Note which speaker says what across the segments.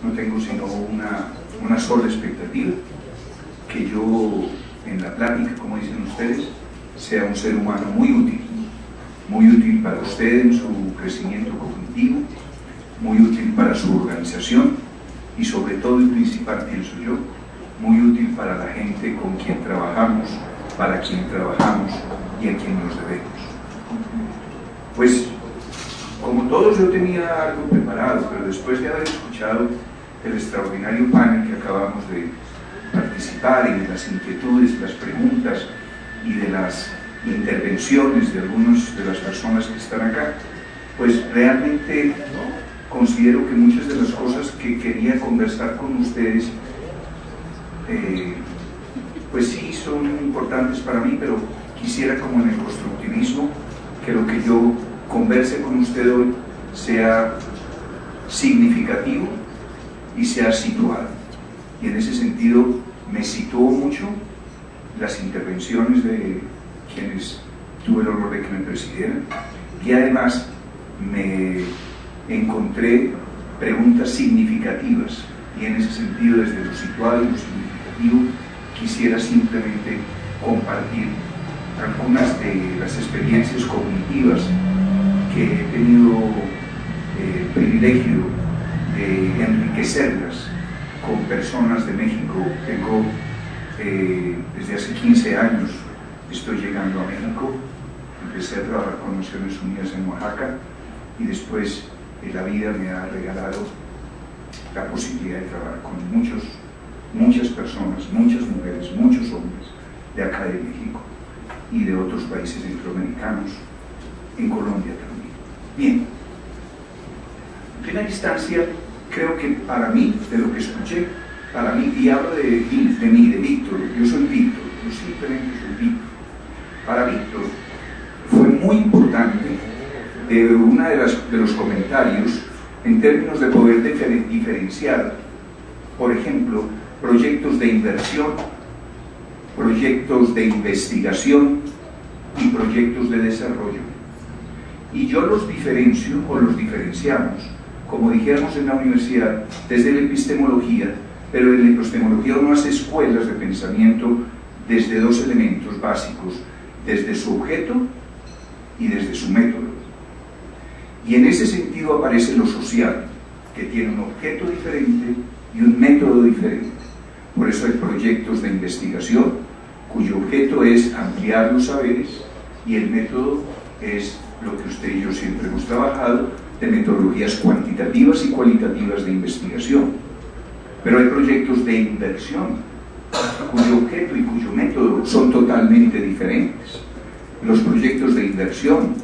Speaker 1: no tengo sino una sola expectativa, que yo en la plática, como dicen ustedes, sea un ser humano muy útil para usted en su crecimiento cognitivo, muy útil para su organización y sobre todo y principal, pienso yo, muy útil para la gente con quien trabajamos, para quien trabajamos y a quien nos debemos. Pues, como todos, yo tenía algo preparado, pero después de haber escuchado el extraordinario panel que acabamos de participar y de las inquietudes, las preguntas y de las intervenciones de algunas de las personas que están acá, pues realmente considero que muchas de las cosas que quería conversar con ustedes pues sí son importantes para mí, pero quisiera, como en el constructivismo, que lo que yo converse con usted hoy sea significativo y sea situado. Y en ese sentido me situó mucho las intervenciones de quienes tuve el honor de que me presidieran, y además me encontré preguntas significativas, y en ese sentido, desde lo situado y lo significativo, quisiera simplemente compartir algunas de las experiencias cognitivas que he tenido el privilegio de enriquecerlas con personas de México. Tengo desde hace 15 años estoy llegando a México. Empecé a trabajar con Naciones Unidas en Oaxaca y después la vida me ha regalado la posibilidad de trabajar con muchas personas, muchas mujeres, muchos hombres de acá de México y de otros países centroamericanos, en Colombia también. Bien, en primera instancia, creo que para mí, de lo que escuché, para mí, y hablo de mí, de Víctor, yo soy Víctor, yo simplemente soy Víctor. Para Víctor fue muy importante uno de los comentarios en términos de poder diferenciar, por ejemplo, proyectos de inversión, proyectos de investigación y proyectos de desarrollo. Y yo los diferencio o los diferenciamos, como dijéramos en la universidad, desde la epistemología, pero en la epistemología uno hace escuelas de pensamiento desde dos elementos básicos, desde su objeto y desde su método. Y en ese sentido aparece lo social, que tiene un objeto diferente y un método diferente. Por eso hay proyectos de investigación cuyo objeto es ampliar los saberes y el método es lo que usted y yo siempre hemos trabajado, de metodologías cuantitativas y cualitativas de investigación. Pero hay proyectos de inversión cuyo objeto y cuyo método son totalmente diferentes. Los proyectos de inversión,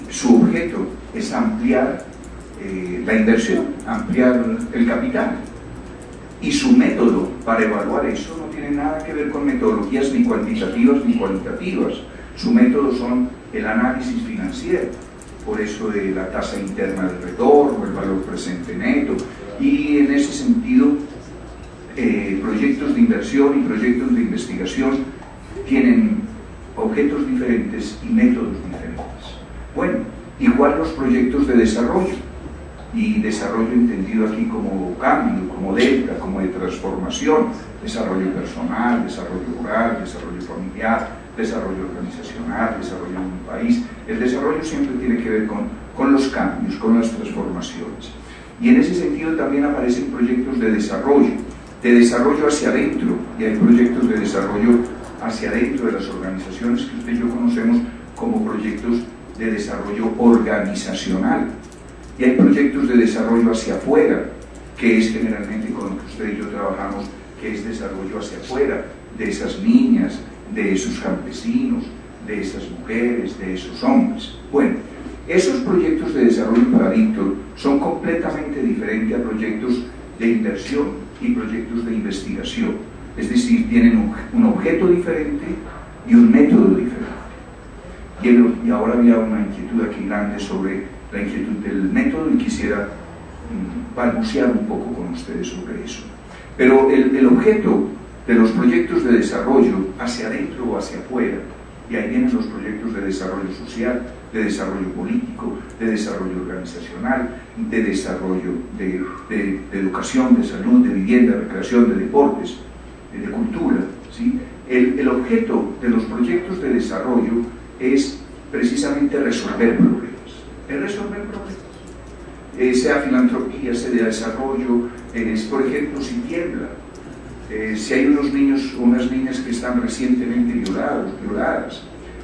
Speaker 1: su objeto es ampliar la inversión, ampliar el capital, y su método para evaluar eso no tiene nada que ver con metodologías ni cuantitativas ni cualitativas. Su método son el análisis financiero, por eso de la tasa interna de retorno, el valor presente neto, y en ese sentido proyectos de inversión y proyectos de investigación tienen objetos diferentes y métodos diferentes. Bueno, igual los proyectos de desarrollo, y desarrollo entendido aquí como cambio, como delta, como de transformación, desarrollo personal, desarrollo rural, desarrollo familiar, desarrollo organizacional, desarrollo en un país. El desarrollo siempre tiene que ver con los cambios, con las transformaciones. Y en ese sentido también aparecen proyectos de desarrollo hacia adentro, y hay proyectos de desarrollo hacia adentro de las organizaciones que usted y yo conocemos como proyectos de desarrollo organizacional. Y hay proyectos de desarrollo hacia afuera, que es generalmente con lo que usted y yo trabajamos, que es desarrollo hacia afuera, de esas niñas, de esos campesinos, de esas mujeres, de esos hombres. Bueno, esos proyectos de desarrollo para Víctor son completamente diferentes a proyectos de inversión y proyectos de investigación. Es decir, tienen un objeto diferente y un método diferente. Y ahora había una inquietud aquí grande sobre la inquietud del método y quisiera balbucear un poco con ustedes sobre eso. Pero el objeto de los proyectos de desarrollo hacia adentro o hacia afuera, y ahí vienen los proyectos de desarrollo social, de desarrollo político, de desarrollo organizacional, de desarrollo de educación, de salud, de vivienda, de recreación, de deportes, de cultura, ¿sí? El objeto de los proyectos de desarrollo es precisamente resolver problemas. Es resolver problemas. Sea filantropía, sea desarrollo, por ejemplo, si tiembla, si hay unos niños o unas niñas que están recientemente violadas,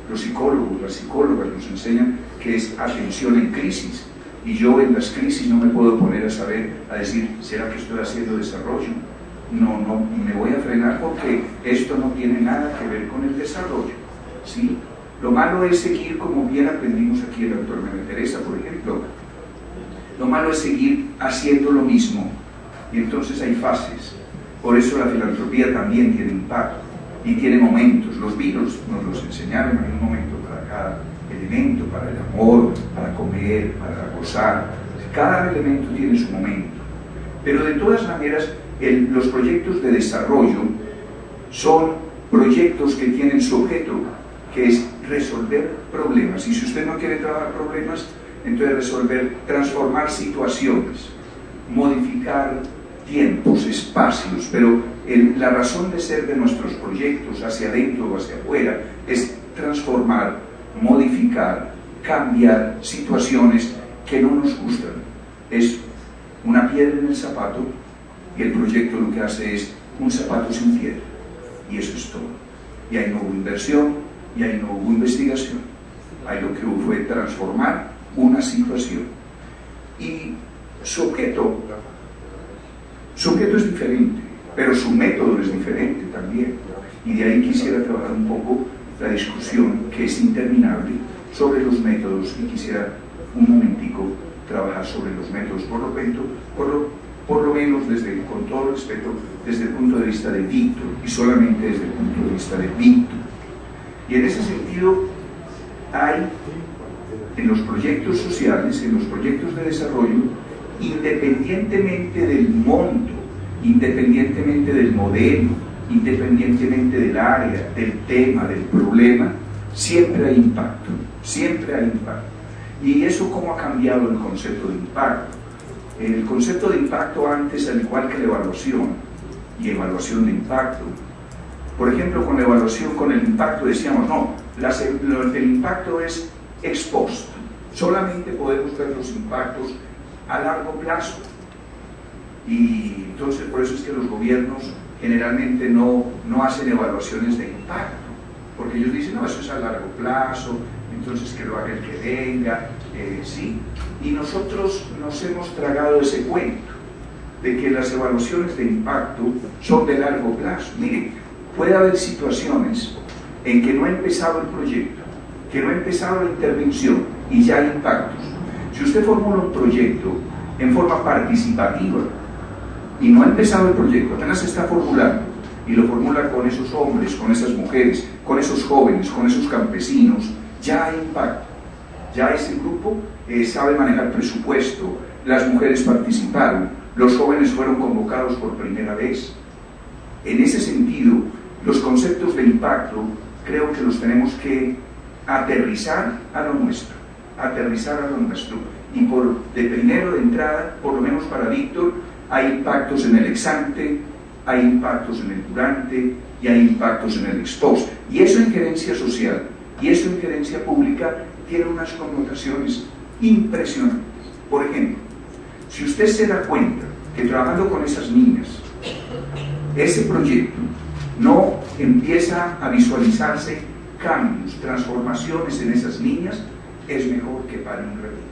Speaker 1: los psicólogos, las psicólogas nos enseñan que es atención en crisis, y yo en las crisis no me puedo poner a decir, ¿será que estoy haciendo desarrollo? No, me voy a frenar porque esto no tiene nada que ver con el desarrollo, ¿sí? Lo malo es seguir, como bien aprendimos aquí el doctor María Teresa, por ejemplo, lo malo es seguir haciendo lo mismo, y entonces hay fases. Por eso la filantropía también tiene impacto y tiene momentos. Los virus nos los enseñaron en un momento para cada elemento, para el amor, para comer, para gozar. Cada elemento tiene su momento. Pero de todas maneras, los proyectos de desarrollo son proyectos que tienen su objeto, que es resolver problemas. Y si usted no quiere trabajar problemas, entonces transformar situaciones, modificar tiempos, espacios, pero la razón de ser de nuestros proyectos, hacia adentro o hacia afuera, es transformar, modificar, cambiar situaciones que no nos gustan. Es una piedra en el zapato, y el proyecto lo que hace es un zapato sin piedra, y eso es todo. Y ahí no hubo inversión, y ahí no hubo investigación. Ahí lo que hubo fue transformar una situación. Y su objeto es diferente, pero su método es diferente también. Y de ahí quisiera trabajar un poco la discusión, que es interminable, sobre los métodos, y quisiera un momentico trabajar sobre los métodos, por lo menos con todo respeto, desde el punto de vista de Víctor, y solamente desde el punto de vista de Víctor. Y en ese sentido, hay en los proyectos sociales, en los proyectos de desarrollo, independientemente del monto, independientemente del modelo, independientemente del área, del tema, del problema, siempre hay impacto, siempre hay impacto. ¿Y eso cómo ha cambiado el concepto de impacto? El concepto de impacto antes, al igual que la evaluación y evaluación de impacto, por ejemplo, con la evaluación, con el impacto decíamos, no, el impacto es ex post, solamente podemos ver los impactos a largo plazo. Y entonces por eso es que los gobiernos generalmente no hacen evaluaciones de impacto, porque ellos dicen, no, eso es a largo plazo, entonces que lo haga el que venga, ¿sí? Y nosotros nos hemos tragado ese cuento de que las evaluaciones de impacto son de largo plazo. Miren, puede haber situaciones en que no ha empezado el proyecto, que no ha empezado la intervención y ya hay impactos. Si usted formula un proyecto en forma participativa y no ha empezado el proyecto, apenas se está formulando, y lo formula con esos hombres, con esas mujeres, con esos jóvenes, con esos campesinos, ya hay impacto. Ya ese grupo sabe manejar presupuesto, las mujeres participaron, los jóvenes fueron convocados por primera vez. En ese sentido, los conceptos de impacto creo que los tenemos que aterrizar a lo nuestro, y de primero de entrada, por lo menos para Víctor, hay impactos en el ex ante, hay impactos en el durante y hay impactos en el ex post. Y eso en gerencia social y eso en gerencia pública tiene unas connotaciones impresionantes. Por ejemplo, si usted se da cuenta que trabajando con esas niñas, ese proyecto no empieza a visualizarse cambios, transformaciones en esas niñas, es mejor que pare un ratico.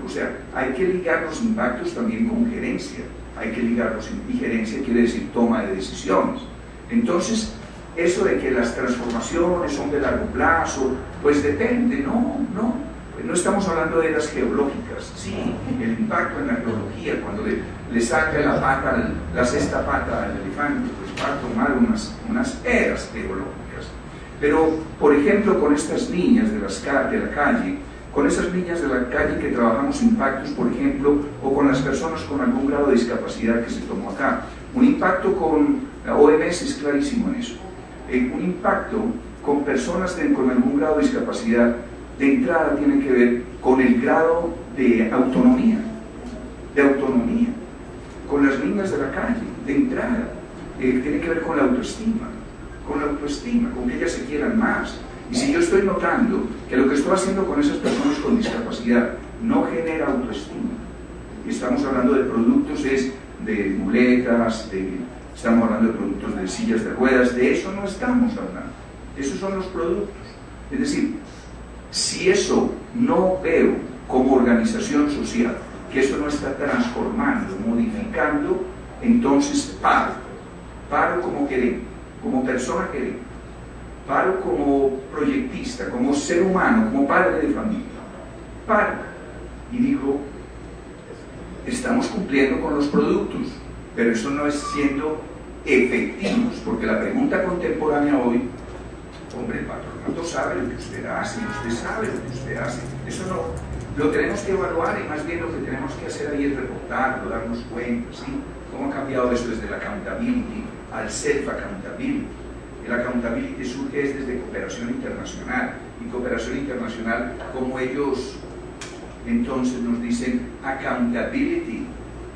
Speaker 1: O sea, hay que ligar los impactos también con gerencia, y gerencia quiere decir toma de decisiones. Entonces, eso de que las transformaciones son de largo plazo, pues depende, no estamos hablando de eras geológicas. Sí, el impacto en la geología, cuando le saca la sexta pata al elefante, pues va a tomar unas eras geológicas. Pero, por ejemplo, con estas niñas de la calle, con esas niñas de la calle que trabajamos impactos, por ejemplo, o con las personas con algún grado de discapacidad que se tomó acá, un impacto con la OMS es clarísimo en eso. Un impacto con personas con algún grado de discapacidad de entrada tiene que ver con el grado de autonomía, con las niñas de la calle, de entrada, tiene que ver con la autoestima, con que ellas se quieran más. Y si yo estoy notando que lo que estoy haciendo con esas personas con discapacidad no genera autoestima, y estamos hablando de productos de muletas, estamos hablando de productos de sillas de ruedas, de eso no estamos hablando, esos son los productos. Es decir, si eso no veo como organización social, que eso no está transformando, modificando, entonces paro como queremos, como persona queremos, paro como proyectista, como ser humano, como padre de familia, paro y digo, estamos cumpliendo con los productos, pero eso no es siendo efectivos, porque la pregunta contemporánea hoy, hombre, el patronato sabe lo que usted hace, usted sabe lo que usted hace, eso no, lo tenemos que evaluar y más bien lo que tenemos que hacer ahí es reportarlo, darnos cuenta, ¿sí? ¿Cómo ha cambiado eso desde la accountability al self-accountability? El accountability surge desde cooperación internacional, y cooperación internacional, como ellos entonces nos dicen accountability,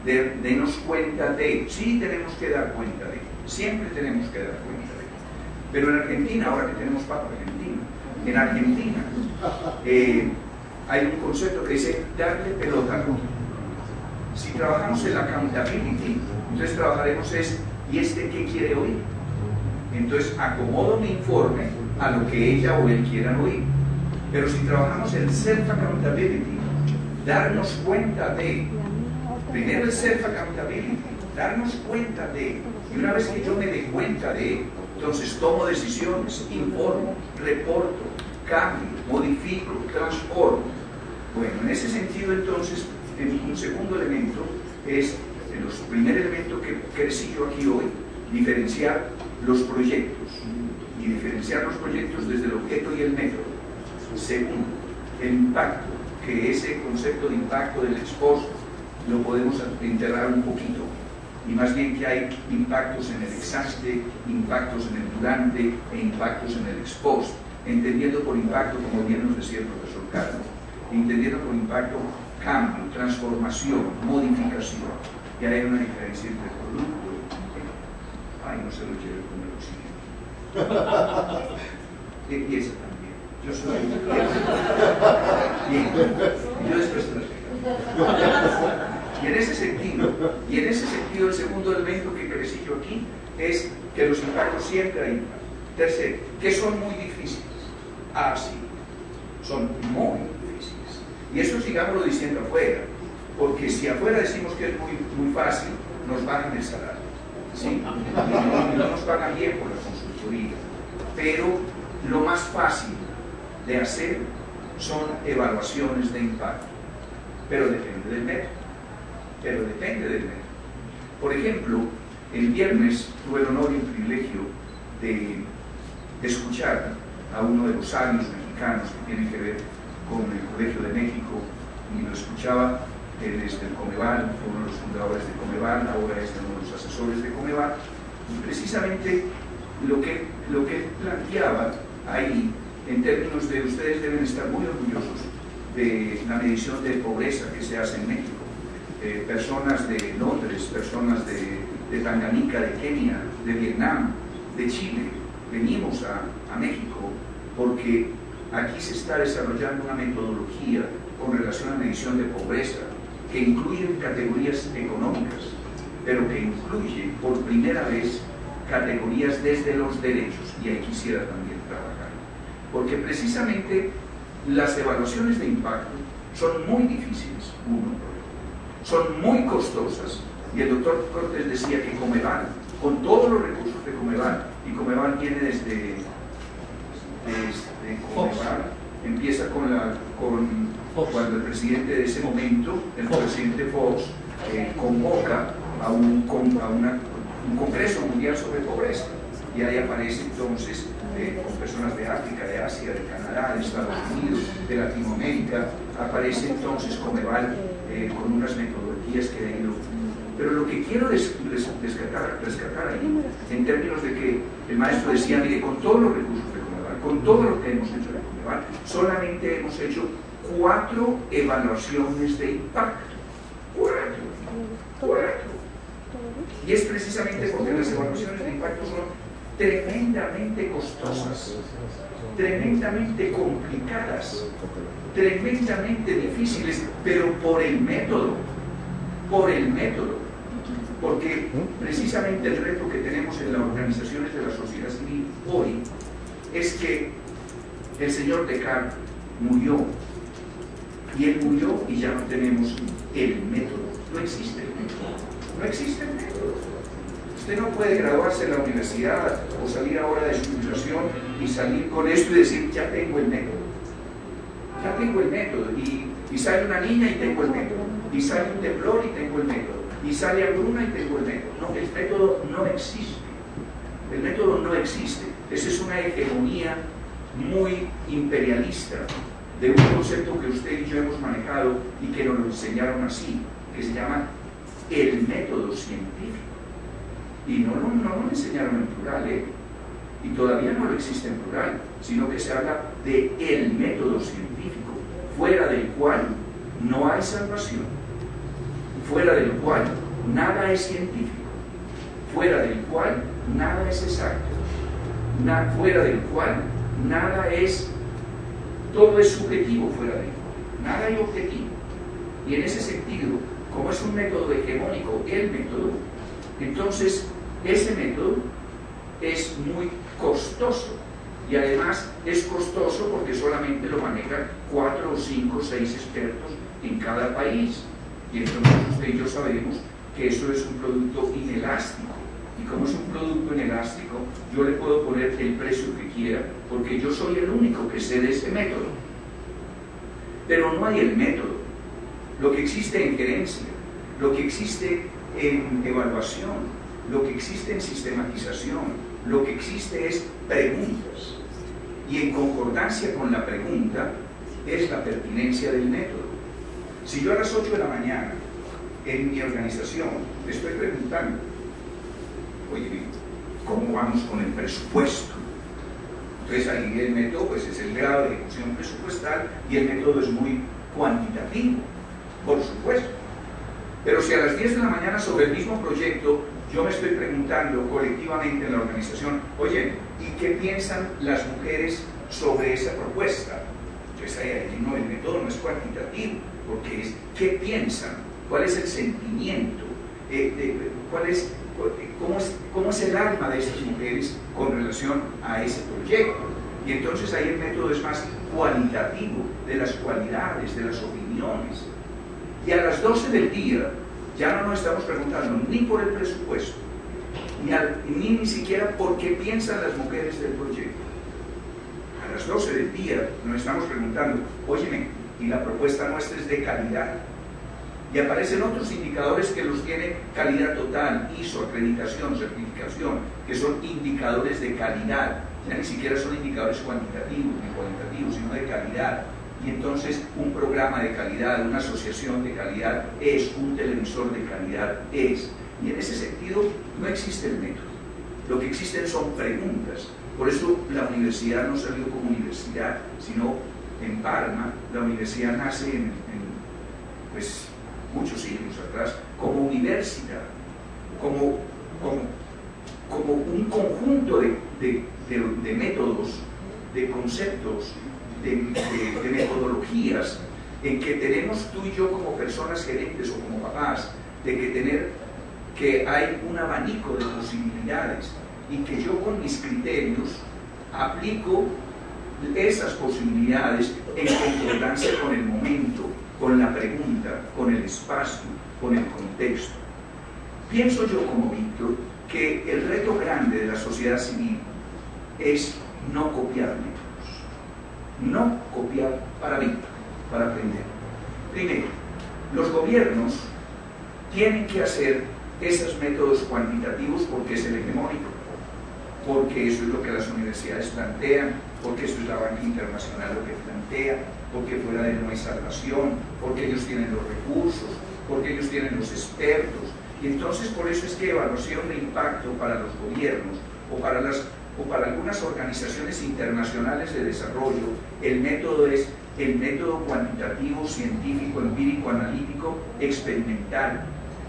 Speaker 1: denos cuenta de, sí tenemos que dar cuenta de, siempre tenemos que dar cuenta de. Pero en Argentina, ahora que tenemos Papa Argentina, en Argentina hay un concepto que dice darle pelota. Si trabajamos en la accountability, entonces trabajaremos ¿y este qué quiere oír? Entonces acomodo mi informe a lo que ella o él quieran oír. Pero si trabajamos en self-accountability, darnos cuenta de, primero el self-accountability, darnos cuenta de, y una vez que yo me dé cuenta de, entonces tomo decisiones, informo, reporto, cambio, modifico, transformo. Bueno, en ese sentido entonces, un segundo elemento es, el primer elemento que crecí yo aquí hoy, diferenciar los proyectos, y diferenciar los proyectos desde el objeto y el método. Segundo, el impacto, que ese concepto de impacto del expost lo podemos enterrar un poquito, y más bien que hay impactos en el ex ante, impactos en el durante e impactos en el expost, entendiendo por impacto, como bien nos decía el profesor Carlos, entendiendo por impacto cambio, transformación, modificación, y hay una diferencia entre producto no se lo lleve con el oxígeno. Y ese también. Yo soy bien. Yo después te lo explico. Y en ese sentido, el segundo elemento que crecí yo aquí es que los impactos siempre hay impacto. Tercero, que son muy difíciles. Sí, son muy difíciles. Y eso sigámoslo diciendo afuera, porque si afuera decimos que es muy fácil, nos bajan el salario. ¿Sí? No nos pagan bien por la consultoría, pero lo más fácil de hacer son evaluaciones de impacto, pero depende del método. Por ejemplo, el viernes tuve el honor y el privilegio de escuchar a uno de los sabios mexicanos que tiene que ver con el Colegio de México, y lo escuchaba. Él es del Comeval, fue uno de los fundadores de Comeval, ahora es uno de los asesores de Comeval, y precisamente lo que él planteaba ahí, en términos de ustedes deben estar muy orgullosos de la medición de pobreza que se hace en México. Personas de Londres, personas de Tanganica, de Kenia, de Vietnam, de Chile, venimos a México porque aquí se está desarrollando una metodología con relación a medición de pobreza, que incluye categorías económicas, pero que incluye por primera vez categorías desde los derechos, y ahí quisiera también trabajar, porque precisamente las evaluaciones de impacto son muy difíciles, son muy costosas, y el doctor Cortés decía que Comeval, con todos los recursos de Comeval, y Comeval viene desde Comeval, empieza cuando el presidente de ese momento, el presidente Fox, convoca a un congreso mundial sobre pobreza, y ahí aparece entonces con personas de África, de Asia, de Canadá, de Estados Unidos, de Latinoamérica, aparece entonces Comeval con unas metodologías que ha ido. Pero lo que quiero rescatar ahí, en términos de que el maestro decía, mire, con todos los recursos de Comeval, con todo lo que hemos hecho de Coneval, solamente hemos hecho 4 evaluaciones de impacto. 4. Y es precisamente porque las evaluaciones de impacto son tremendamente costosas, tremendamente complicadas, tremendamente difíciles, pero por el método, porque precisamente el reto que tenemos en las organizaciones de la sociedad civil hoy es que el señor Descartes murió, y él murió y ya no tenemos el método, no existe el método, no existe el método. Usted no puede graduarse en la universidad o salir ahora de su jubilación y salir con esto y decir, ya tengo el método, y sale una niña y tengo el método, y sale un temblor y tengo el método, y sale hambruna y tengo el método. No, el método no existe, el método no existe. Esa es una hegemonía muy imperialista de un concepto que usted y yo hemos manejado y que nos lo enseñaron así, que se llama el método científico. Y no lo enseñaron en plural, y todavía no lo existe en plural, sino que se habla de el método científico, fuera del cual no hay salvación, fuera del cual nada es científico, fuera del cual nada es exacto, fuera del cual nada es, todo es subjetivo fuera de él, nada hay objetivo. Y en ese sentido, como es un método hegemónico, el método, entonces ese método es muy costoso, y además es costoso porque solamente lo manejan 4 o 5 o 6 expertos en cada país, y entonces usted y yo sabemos que eso es un producto inelástico, y como es un producto inelástico, yo le puedo poner el precio que quiera porque yo soy el único que sé de ese método, pero no hay el método. Lo que existe en gerencia, lo que existe en evaluación, lo que existe en sistematización, lo que existe es preguntas, y en concordancia con la pregunta es la pertinencia del método. Si yo a las 8 de la mañana en mi organización le estoy preguntando, oye, ¿cómo vamos con el presupuesto? Entonces ahí el método pues es el grado de ejecución presupuestal, y el método es muy cuantitativo, por supuesto. Pero si a las 10 de la mañana sobre el mismo proyecto yo me estoy preguntando colectivamente en la organización, oye, ¿y qué piensan las mujeres sobre esa propuesta? Entonces ahí no, el método no es cuantitativo, porque es ¿qué piensan? ¿Cuál es el sentimiento? ¿Cómo es el alma de esas mujeres con relación a ese proyecto? Y entonces ahí el método es más cualitativo, de las cualidades, de las opiniones. Y a las 12 del día ya no nos estamos preguntando ni por el presupuesto, ni siquiera por qué piensan las mujeres del proyecto. A las 12 del día nos estamos preguntando, óyeme, y la propuesta nuestra es de calidad. Y aparecen otros indicadores que los tiene calidad total, ISO, acreditación, certificación, que son indicadores de calidad. Ya ni siquiera son indicadores cuantitativos ni cualitativos, sino de calidad. Y entonces un programa de calidad, una asociación de calidad es, un televisor de calidad es. Y en ese sentido no existe el método. Lo que existen son preguntas. Por eso la universidad no salió como universidad, sino en Parma. La universidad nace pues, muchos siglos atrás como universidad, como un conjunto de métodos, de conceptos, de metodologías, en que tenemos tú y yo como personas gerentes o como papás, de que hay un abanico de posibilidades, y que yo con mis criterios aplico esas posibilidades en concordancia con el momento, con la pregunta, con el espacio, con el contexto. Pienso yo como Víctor que el reto grande de la sociedad civil es no copiar métodos, no copiar para aprender. Primero, los gobiernos tienen que hacer esos métodos cuantitativos porque es el hegemónico, porque eso es lo que las universidades plantean, porque eso es la banca internacional lo que plantea, porque fuera de él no hay salvación, porque ellos tienen los recursos, porque ellos tienen los expertos. Y entonces por eso es que evaluación de impacto para los gobiernos o para las o para algunas organizaciones internacionales de desarrollo, el método es el método cuantitativo, científico, empírico, analítico, experimental.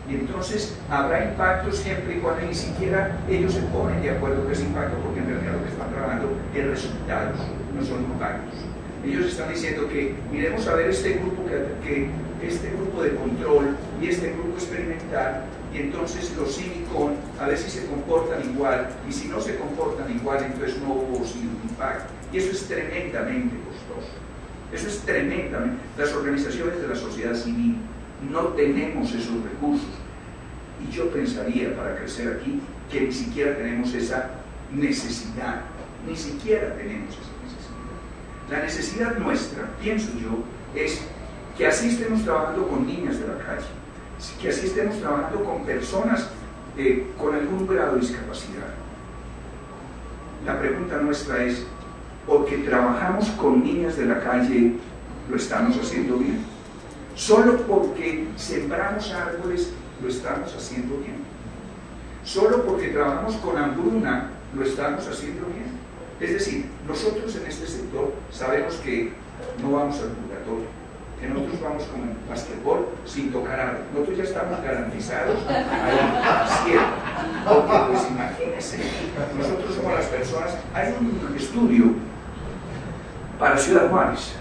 Speaker 1: Y entonces habrá impacto siempre y cuando ni siquiera ellos se ponen de acuerdo que es impacto, porque en realidad lo que están trabajando es resultados, no son impactos. Ellos están diciendo que miremos a ver este grupo de control y este grupo experimental, y entonces los silicon a ver si se comportan igual, y si no se comportan igual, entonces no hubo impacto. Y eso es tremendamente costoso. Eso es tremendamente. Las organizaciones de la sociedad civil no tenemos esos recursos. Y yo pensaría, para crecer aquí, que ni siquiera tenemos esa necesidad. Ni siquiera tenemos esa necesidad. La necesidad nuestra, pienso yo, es que así estemos trabajando con niñas de la calle, que así estemos trabajando con personas con algún grado de discapacidad. La pregunta nuestra es, ¿porque trabajamos con niñas de la calle, lo estamos haciendo bien? Solo porque sembramos árboles, lo estamos haciendo bien. Solo porque trabajamos con hambruna, lo estamos haciendo bien. Es decir, nosotros en este sector sabemos que no vamos al purgatorio, que nosotros vamos con el basquetbol sin tocar algo. Nosotros ya estamos garantizados al cielo. Porque, pues imagínense, nosotros somos las personas. Hay un estudio para Ciudad Juárez.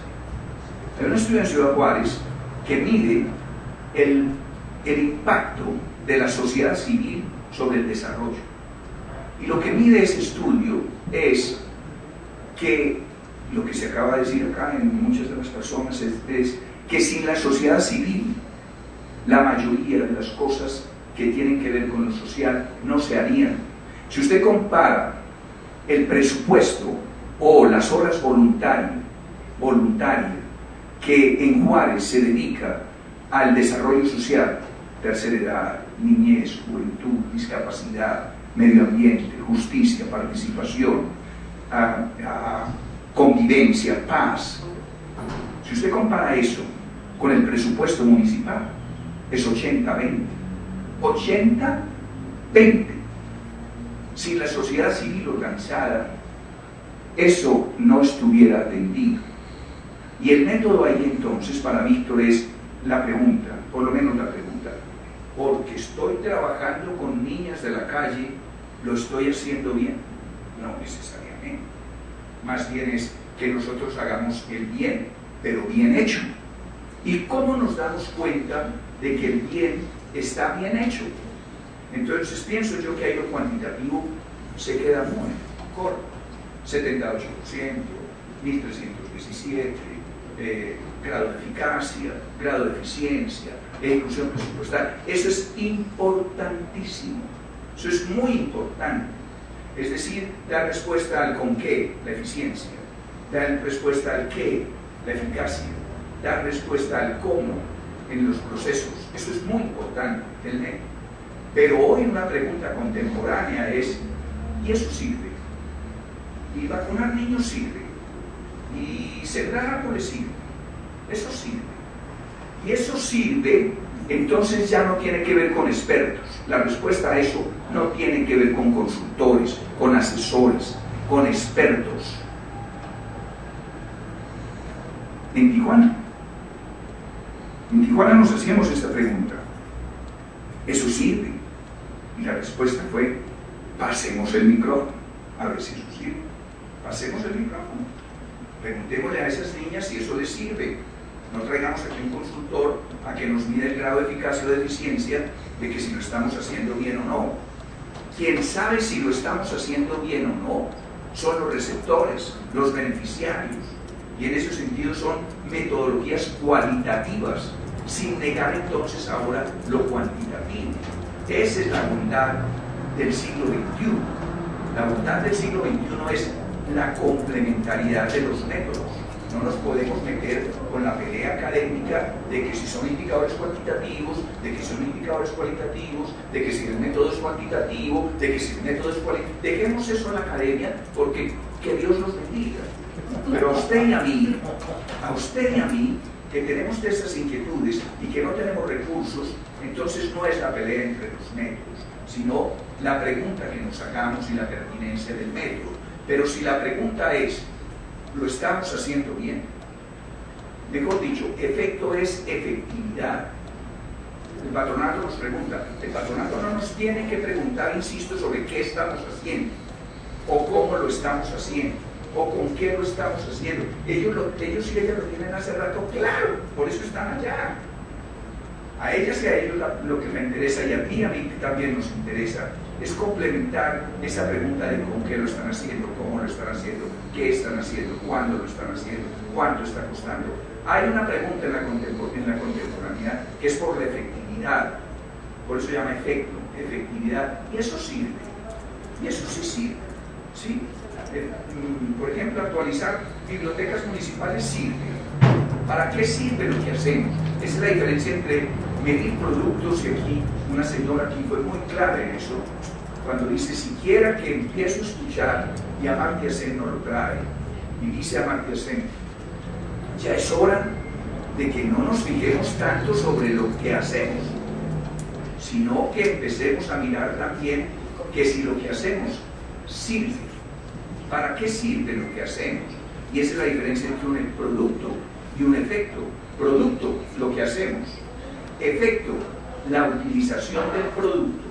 Speaker 1: Hay un estudio en Ciudad Juárez que mide el impacto de la sociedad civil sobre el desarrollo. Y lo que mide ese estudio es que, lo que se acaba de decir acá en muchas de las personas, es que sin la sociedad civil, la mayoría de las cosas que tienen que ver con lo social no se harían. Si usted compara el presupuesto o las horas voluntarias que en Juárez se dedica al desarrollo social, tercera edad, niñez, juventud, discapacidad, medio ambiente, justicia, participación, convivencia, paz. Si usted compara eso con el presupuesto municipal, es 80-20. 80-20. Si la sociedad civil organizada eso no estuviera atendido. Y el método ahí entonces para Víctor es la pregunta, por lo menos la pregunta, porque estoy trabajando con niñas de la calle, ¿lo estoy haciendo bien? No necesariamente. Más bien es que nosotros hagamos el bien, pero bien hecho. ¿Y cómo nos damos cuenta de que el bien está bien hecho? Entonces pienso yo que ahí lo cuantitativo se queda muy corto. 78%, 1317, grado de eficacia, grado de eficiencia, ejecución presupuestal. Eso es importantísimo, eso es muy importante. Es decir, dar respuesta al con qué, la eficiencia, dar respuesta al qué, la eficacia, dar respuesta al cómo en los procesos. Eso es muy importante, el método. Pero hoy una pregunta contemporánea es, ¿y eso sirve? Y vacunar niños sirve, y sembrar árboles sirve, eso sirve. Y eso sirve, entonces ya no tiene que ver con expertos. La respuesta a eso no tiene que ver con consultores, con asesores, con expertos. En Tijuana nos hacíamos esta pregunta, ¿eso sirve? Y la respuesta fue, pasemos el micrófono, a ver si eso sirve. Pasemos el micrófono, preguntémosle a esas niñas si eso les sirve. No traigamos aquí un consultor a que nos mide el grado de eficacia o de eficiencia de que si lo estamos haciendo bien o no. Quien sabe si lo estamos haciendo bien o no son los receptores, los beneficiarios, y en ese sentido son metodologías cualitativas, sin negar entonces ahora lo cuantitativo. Esa es la bondad del siglo XXI. La bondad del siglo XXI es la complementariedad de los métodos. No nos podemos meter con la pelea académica de que si son indicadores cuantitativos, de que son indicadores cualitativos, de que si el método es cuantitativo, de que si el método es cualitativo. Dejemos eso en la academia, porque que Dios nos bendiga. Pero a usted y a mí, que tenemos esas inquietudes y que no tenemos recursos, entonces no es la pelea entre los métodos, sino la pregunta que nos hagamos y la pertinencia del método. Pero si la pregunta es, ¿lo estamos haciendo bien? Mejor dicho, efecto es efectividad. El patronato nos pregunta, el patronato no nos tiene que preguntar, insisto, sobre qué estamos haciendo, o cómo lo estamos haciendo, o con qué lo estamos haciendo. Ellos y ellas lo tienen hace rato claro, por eso están allá. A ellas y a ellos lo que me interesa, y a mí también nos interesa, es complementar esa pregunta de con qué lo están haciendo, cómo lo están haciendo, qué están haciendo, cuándo lo están haciendo, cuánto está costando. Hay una pregunta en la contemporaneidad que es por la efectividad, por eso se llama efecto, efectividad, y eso sirve, y eso sí sirve, ¿sí? Por ejemplo, actualizar bibliotecas municipales sirve. ¿Para qué sirve lo que hacemos? Esa es la diferencia entre medir productos, y aquí una señora aquí fue muy clara en eso, cuando dice, siquiera que empiezo a escuchar y Amartya Sen no lo trae, y dice Amartya Sen, ya es hora de que no nos fijemos tanto sobre lo que hacemos, sino que empecemos a mirar también que si lo que hacemos sirve, ¿para qué sirve lo que hacemos? Y esa es la diferencia entre un producto y un efecto. Producto, lo que hacemos. Efecto, la utilización del producto,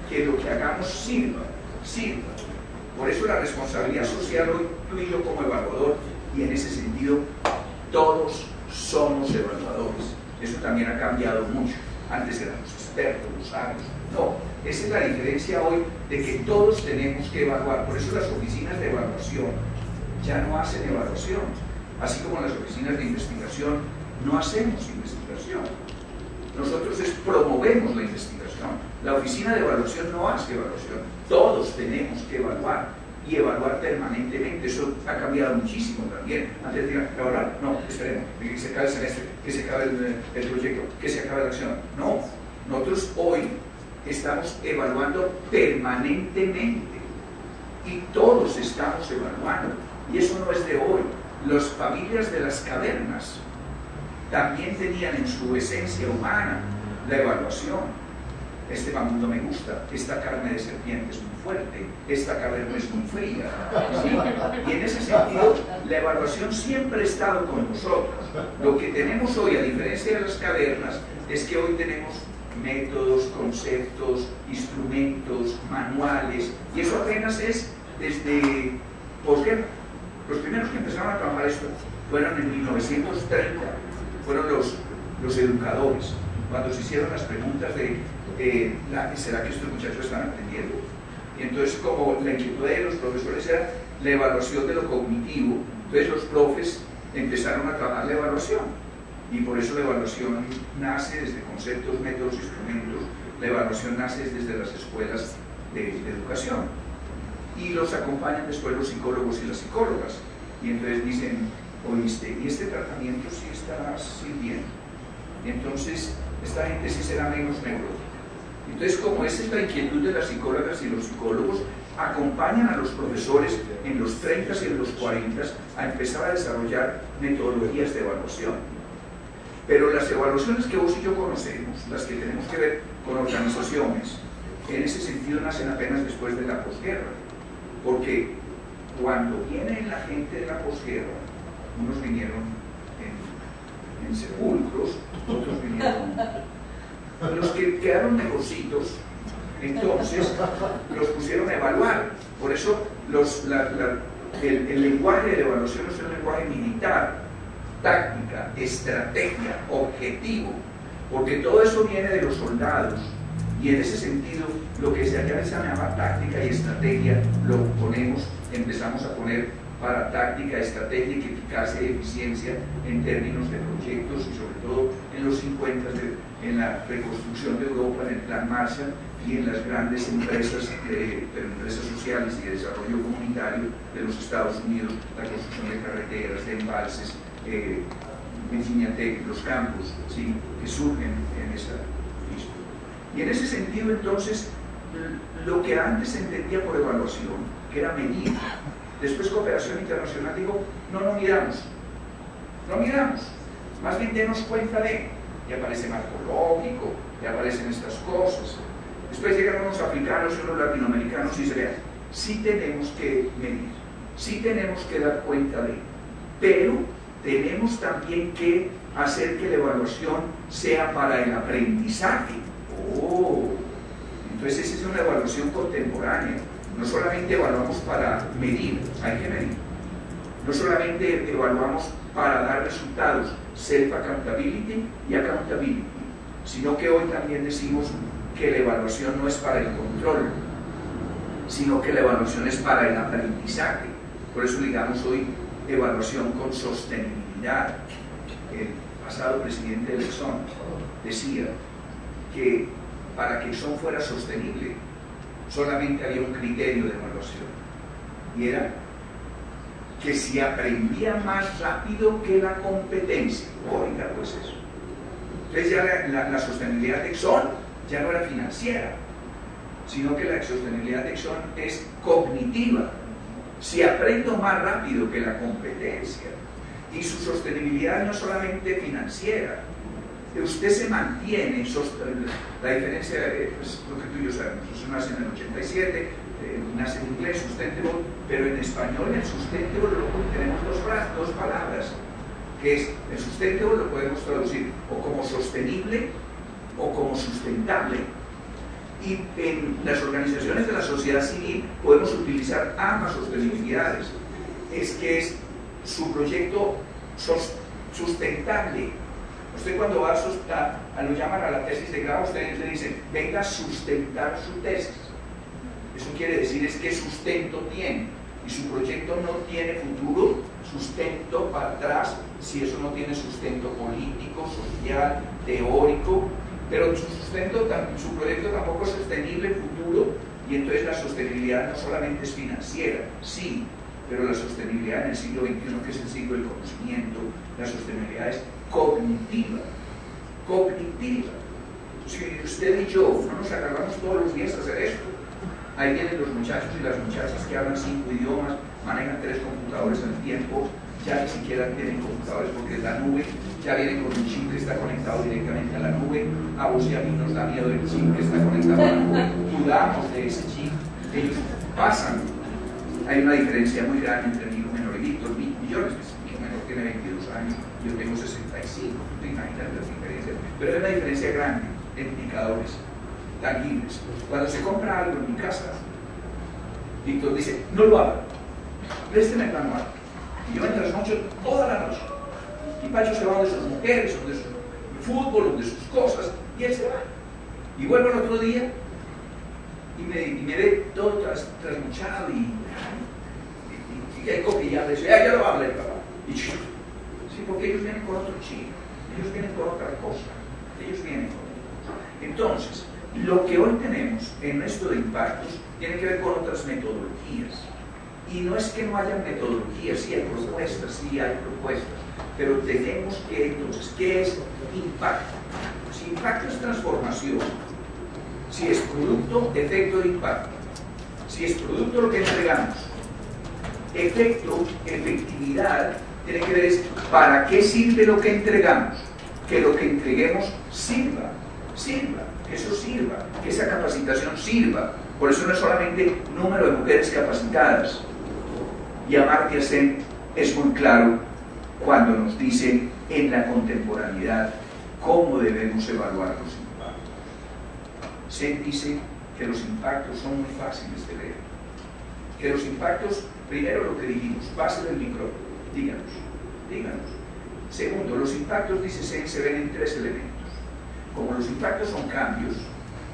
Speaker 1: que lo que hagamos sirva. Por eso la responsabilidad social hoy, tú y yo como evaluador, y en ese sentido todos somos evaluadores. Eso también ha cambiado mucho. Antes éramos expertos, los sabios. No, esa es la diferencia hoy, de que todos tenemos que evaluar. Por eso las oficinas de evaluación ya no hacen evaluación, así como las oficinas de investigación no hacemos investigación. Nosotros promovemos la investigación. La oficina de evaluación no hace evaluación. Todos tenemos que evaluar, y evaluar permanentemente. Eso ha cambiado muchísimo también. Antes decían, evaluar, no, esperemos, que se acabe el semestre, que se acabe el proyecto, que se acabe la acción. No, nosotros hoy estamos evaluando permanentemente, y todos estamos evaluando, y eso no es de hoy. Las familias de las cavernas también tenían en su esencia humana la evaluación. Este mamundo me gusta, esta carne de serpiente es muy fuerte, esta caverna es muy fría, ¿sí? Y en ese sentido la evaluación siempre ha estado con nosotros. Lo que tenemos hoy, a diferencia de las cavernas, es que hoy tenemos métodos, conceptos, instrumentos, manuales, y eso apenas es desde posguerra. Los primeros que empezaron a trabajar esto fueron en 1930, fueron los educadores, cuando se hicieron las preguntas de ¿será que estos muchachos están aprendiendo? Y entonces, como la inquietud de los profesores era la evaluación de lo cognitivo, entonces los profes empezaron a trabajar la evaluación, y por eso la evaluación nace desde conceptos, métodos, instrumentos. La evaluación nace desde las escuelas de educación, y los acompañan después los psicólogos y las psicólogas, y entonces dicen, oíste, y este tratamiento sí está sirviendo, entonces esta gente sí será menos neurótica. Entonces, como esa es la inquietud de las psicólogas y los psicólogos, acompañan a los profesores en los 30 y en los 40 a empezar a desarrollar metodologías de evaluación. Pero las evaluaciones que vos y yo conocemos, las que tenemos que ver con organizaciones, en ese sentido nacen apenas después de la posguerra, porque cuando viene la gente de la posguerra, unos vinieron en sepulcros, otros vinieron, los que quedaron mejorcitos, entonces los pusieron a evaluar. Por eso el lenguaje de la evaluación es un lenguaje militar, táctica, estrategia, objetivo, porque todo eso viene de los soldados, y en ese sentido lo que se llama táctica y estrategia lo ponemos, empezamos a poner para táctica, estrategia, eficacia y eficiencia en términos de proyectos, y sobre todo en los 50 en la reconstrucción de Europa, en el Plan Marshall, y en las grandes empresas, empresas sociales y de desarrollo comunitario de los Estados Unidos, la construcción de carreteras, de embalses, en los campos, ¿sí?, que surgen en esa historia. Y en ese sentido, entonces, lo que antes se entendía por evaluación, que era medir, después cooperación internacional, digo, no miramos, más bien denos cuenta de, y aparece marco lógico, y aparecen estas cosas. Después llegan unos africanos y unos latinoamericanos y se vean, sí tenemos que medir. sí tenemos que dar cuenta de, pero tenemos también que hacer que la evaluación sea para el aprendizaje. Entonces esa es una evaluación contemporánea. No solamente evaluamos para medir, hay que medir. No solamente evaluamos para dar resultados, self-accountability y accountability, sino que hoy también decimos que la evaluación no es para el control, sino que la evaluación es para el aprendizaje. Por eso digamos hoy evaluación con sostenibilidad. El pasado presidente de Exxon decía que para que Exxon fuera sostenible solamente había un criterio de evaluación, y era que si aprendía más rápido que la competencia. Oiga, pues eso. Entonces ya la sostenibilidad de Exxon ya no era financiera, sino que la sostenibilidad de Exxon es cognitiva. Si aprendo más rápido que la competencia, y su sostenibilidad no es solamente financiera, usted se mantiene, la diferencia es lo que tú y yo sabemos. Eso nace en el 87, nace en inglés, sustainable, pero en español el sustainable tenemos dos palabras, que es, el sustainable lo podemos traducir o como sostenible o como sustentable, y en las organizaciones de la sociedad civil podemos utilizar ambas sostenibilidades. Es que es su proyecto sustentable. Usted cuando va a lo llaman a la tesis de grado, ustedes le dicen, venga a sustentar su tesis. Eso quiere decir es qué sustento tiene, y su proyecto no tiene futuro, sustento para atrás, si eso no tiene sustento político, social, teórico, pero su proyecto tampoco es sostenible en futuro, y entonces la sostenibilidad no solamente es financiera, sí, pero la sostenibilidad en el siglo XXI, que es el siglo del conocimiento, la sostenibilidad es cognitiva. Si usted y yo no nos agarramos todos los días a hacer esto, ahí vienen los muchachos y las muchachas que hablan 5 idiomas, manejan 3 computadores al tiempo, ya ni siquiera tienen computadores porque es la nube, ya vienen con un chip que está conectado directamente a la nube. A vos y a mí nos da miedo el chip que está conectado a la nube, dudamos de ese chip, ellos pasan. Hay una diferencia muy grande entre mi hijo menor y Víctor, millones. Mi hijo menor tiene 22 años, yo tengo 65, te imaginas las diferencias, pero hay una diferencia grande en indicadores tangibles. Cuando se compra algo en mi casa, Víctor dice, no lo haga, présteme el manual. Y yo me trasnocho toda la noche. Y Pacho se va de sus mujeres, o de su fútbol, o de sus cosas, y él se va. Y vuelvo al otro día y me ve todo trasnochado y hay coquillado, y dice, ya lo va a hablar papá. Y yo, sí, porque ellos vienen con otro chip, ellos vienen con otra cosa, ellos vienen con otra cosa. Entonces, lo que hoy tenemos en esto de impactos tiene que ver con otras metodologías. Y no es que no haya metodologías, sí hay propuestas, pero tenemos que, entonces, ¿qué es impacto? Si impacto es transformación, si es producto, efecto de impacto. Si es producto, lo que entregamos. Efecto, efectividad, tiene que ver es para qué sirve lo que entregamos. Que lo que entreguemos sirva, que eso sirva, que esa capacitación sirva. Por eso no es solamente número de mujeres capacitadas. Y Amartya Sen es muy claro cuando nos dice en la contemporaneidad cómo debemos evaluar los impactos. Sen dice que los impactos son muy fáciles de ver. Que los impactos, primero lo que dijimos, base del micrófono, díganos. Segundo, los impactos, dice Sen, se ven en 3 elementos. Como los impactos son cambios,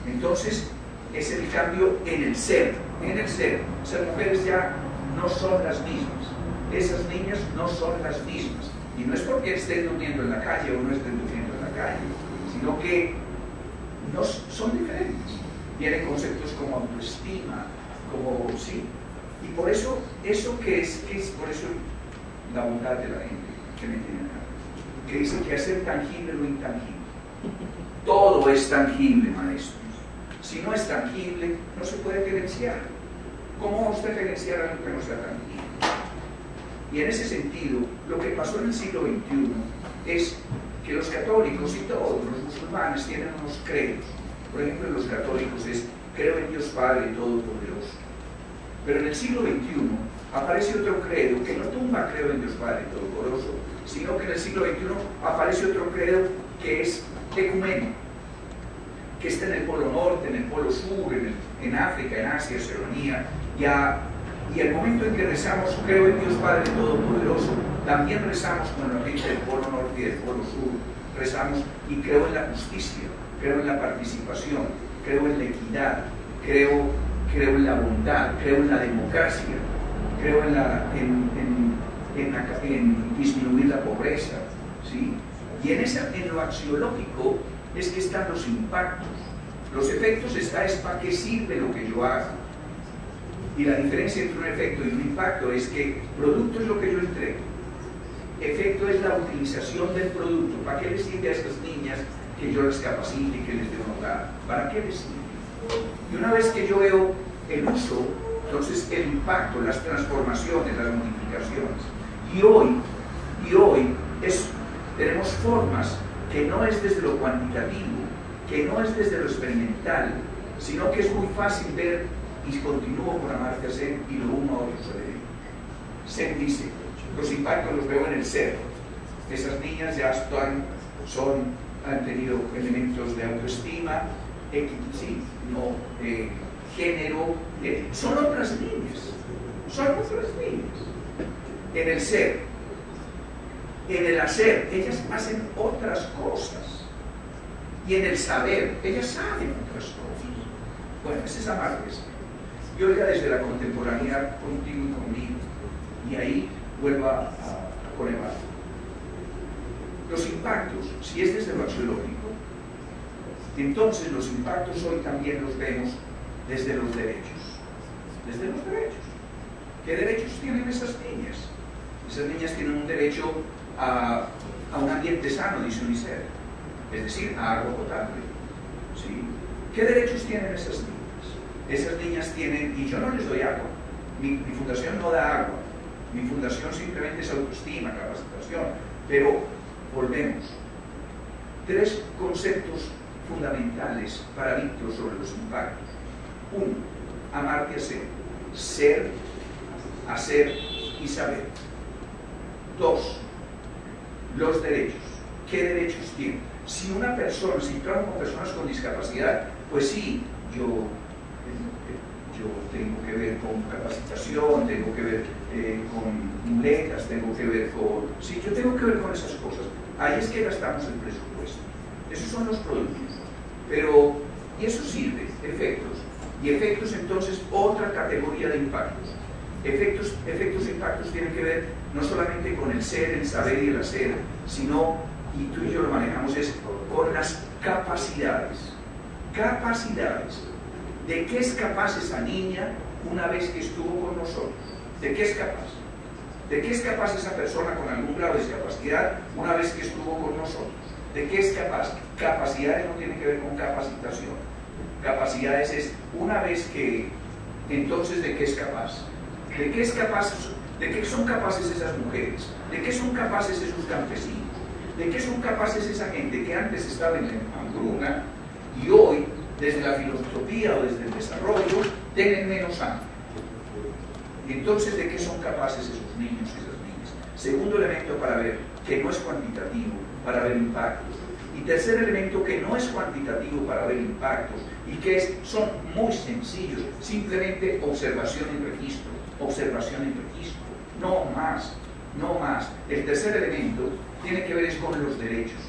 Speaker 1: entonces es el cambio en el ser. Esas mujeres ya no son las mismas, esas niñas no son las mismas, y no es porque estén durmiendo en la calle o no estén durmiendo en la calle, sino que no son diferentes. Vienen conceptos como autoestima, como sí, y por eso, eso que es por eso la bondad de la gente que me tiene acá, que dice que hacer tangible lo intangible. Todo es tangible, maestros. Si no es tangible, no se puede gerenciar. ¿Cómo va usted a gerenciar algo que no sea tangible? Y en ese sentido, lo que pasó en el siglo XXI es que los católicos y todos los musulmanes tienen unos credos. Por ejemplo, los católicos es, creo en Dios Padre Todopoderoso. Pero en el siglo XXI aparece otro credo que no tumba credo en Dios Padre Todopoderoso, sino que en el siglo XXI aparece otro credo que es ecuménico, que está en el Polo Norte, en el Polo Sur, en África, en Asia, Oceanía, y al momento en que rezamos creo en Dios Padre Todopoderoso, también rezamos con la gente del Polo Norte y del Polo Sur, rezamos y creo en la justicia, creo en la participación, creo en la equidad, creo en la bondad, creo en la democracia, creo en disminuir la pobreza, ¿sí? Y en lo axiológico es que están los impactos. Los efectos es para qué sirve lo que yo hago. Y la diferencia entre un efecto y un impacto es que producto es lo que yo entrego. Efecto es la utilización del producto. ¿Para qué les sirve a estas niñas que yo las capacite y que les dé un hogar? ¿Para qué les sirve? Y una vez que yo veo el uso, entonces el impacto, las transformaciones, las modificaciones. Y hoy tenemos formas que no es desde lo cuantitativo, que no es desde lo experimental, sino que es muy fácil ver, y continúo con Amartya Sen y lo uno a otro se debe. Sen dice, los impactos los veo en el ser. Esas niñas ya han tenido elementos de autoestima, sí, no, género, son otras niñas, en el ser, en el hacer, ellas hacen otras cosas, y en el saber, ellas saben otras cosas. Bueno, ese es Amartya Sen. Yo ya desde la contemporaneidad contigo y conmigo, y ahí vuelvo a poner los impactos, si es desde lo axiológico, entonces los impactos hoy también los vemos desde los derechos. Desde los derechos. ¿Qué derechos tienen esas niñas? Esas niñas tienen un derecho a un ambiente sano, dice UNICEF, es decir, a agua potable. ¿Sí? ¿Qué derechos tienen esas niñas? Esas niñas tienen, y yo no les doy agua, mi fundación no da agua, mi fundación simplemente es autoestima, capacitación, pero volvemos. 3 conceptos fundamentales para Víctor sobre los impactos. 1. Amartya Sen, ser, hacer y saber. 2. Los derechos. ¿Qué derechos tiene? Si una persona, si trabajo con personas con discapacidad, pues sí, yo tengo que ver con capacitación, tengo que ver con muletas, tengo que ver con... Sí, yo tengo que ver con esas cosas. Ahí es que gastamos el presupuesto. Esos son los productos. Pero, y eso sirve, efectos. Y efectos, entonces, otra categoría de impactos. Efectos e impactos tienen que ver no solamente con el ser, el saber y el hacer, sino, y tú y yo lo manejamos, es con las capacidades. Capacidades. ¿De qué es capaz esa niña una vez que estuvo con nosotros? ¿De qué es capaz? ¿De qué es capaz esa persona con algún grado de discapacidad una vez que estuvo con nosotros? ¿De qué es capaz? Capacidades no tienen que ver con capacitación. Capacidades es una vez que, entonces, ¿de qué es capaz? ¿De qué es capaz? ¿De qué son capaces esas mujeres? ¿De qué son capaces esos campesinos? ¿De qué son capaces esa gente que antes estaba en la hambruna y hoy, desde la filosofía o desde el desarrollo, tienen menos hambre? Entonces, ¿de qué son capaces esos niños y esas niñas? Segundo elemento para ver, que no es cuantitativo, para ver impactos. Y tercer elemento, que no es cuantitativo para ver impactos y que son muy sencillos, simplemente observación y registro, no más, no más. El tercer elemento tiene que ver es con los derechos,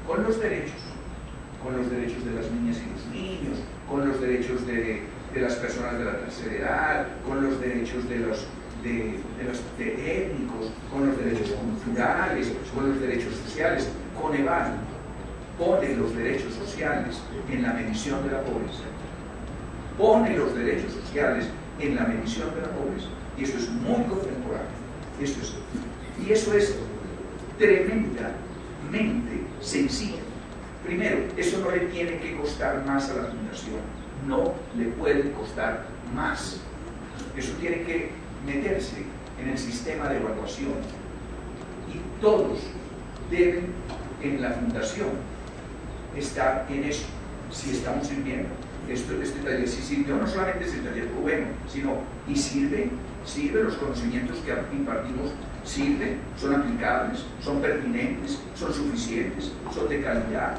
Speaker 1: con los derechos de las niñas y los niños, con los derechos de las personas de la tercera edad, con los derechos de los étnicos, con los derechos culturales, con los derechos sociales. Coneval pone los derechos sociales en la medición de la pobreza. Pone los derechos sociales en la medición de la pobreza. Y eso es muy contemporáneo. Y eso es tremendamente sencillo. Primero, eso no le tiene que costar más a la fundación. No le puede costar más. Eso tiene que meterse en el sistema de evaluación. Y todos deben en la fundación estar en eso. Si estamos sirviendo, este taller sí sirvió, no solamente es el taller bueno, sino y sirve, los conocimientos que impartimos sirven, son aplicables, son pertinentes, son suficientes, son de calidad,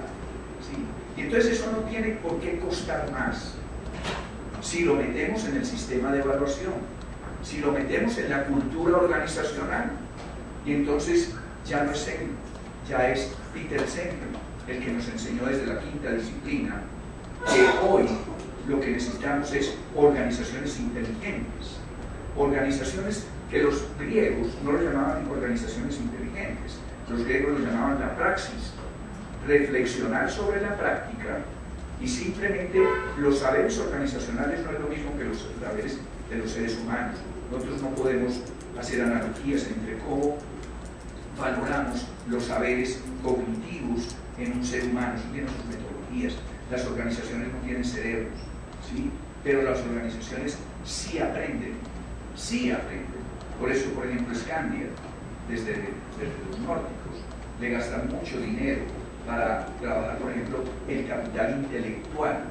Speaker 1: ¿sí? Y entonces eso no tiene por qué costar más si lo metemos en el sistema de evaluación, si lo metemos en la cultura organizacional. Y entonces ya no es Sengel, ya es Peter Sengel el que nos enseñó desde la quinta disciplina que hoy lo que necesitamos es organizaciones inteligentes, organizaciones que los griegos no lo llamaban organizaciones inteligentes, los griegos lo llamaban la praxis, reflexionar sobre la práctica. Y simplemente los saberes organizacionales no es lo mismo que los saberes de los seres humanos. Nosotros no podemos hacer analogías entre cómo valoramos los saberes cognitivos en un ser humano. Eso tiene sus metodologías. Las organizaciones no tienen cerebros, ¿sí? Pero las organizaciones sí aprenden, sí aprenden. Por eso, por ejemplo, Scandia, desde los nórdicos, le gastan mucho dinero para trabajar, por ejemplo, el capital intelectual.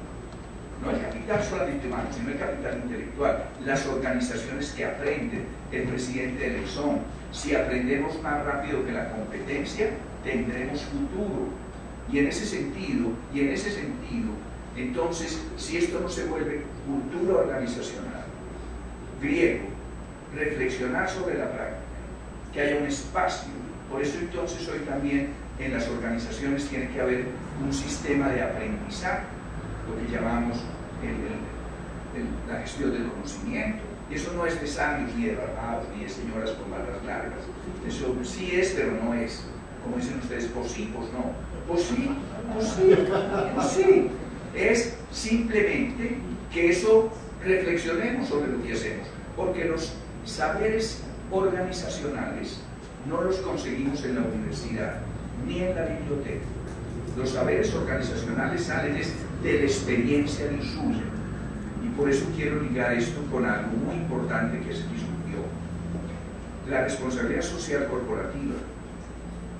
Speaker 1: No el capital solamente humano, sino el capital intelectual. Las organizaciones que aprenden, el presidente de Exxon. Si aprendemos más rápido que la competencia, tendremos futuro. Y en ese sentido, entonces, si esto no se vuelve cultura organizacional, griego, reflexionar sobre la práctica, que haya un espacio. Por eso entonces hoy también en las organizaciones tiene que haber un sistema de aprendizaje, lo que llamamos la gestión del conocimiento. Y eso no es de sabios, ni de barbados, ni de señoras con barbas largas. Eso sí es, pero no es. Como dicen ustedes, pues sí, pues no. Pues sí, pues sí, pues sí. Es simplemente que eso reflexionemos sobre lo que hacemos. Porque los saberes organizacionales no los conseguimos en la universidad, ni en la biblioteca. Los saberes organizacionales salen de la experiencia del suyo. Y por eso quiero ligar esto con algo muy importante que se discutió. La responsabilidad social corporativa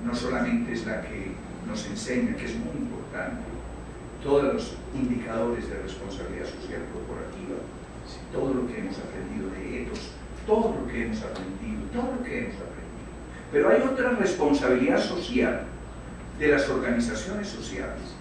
Speaker 1: no solamente es la que nos enseña, que es muy importante, todos los indicadores de responsabilidad social corporativa, todo lo que hemos aprendido de etos, todo lo que hemos aprendido. Pero hay otra responsabilidad social de las organizaciones sociales,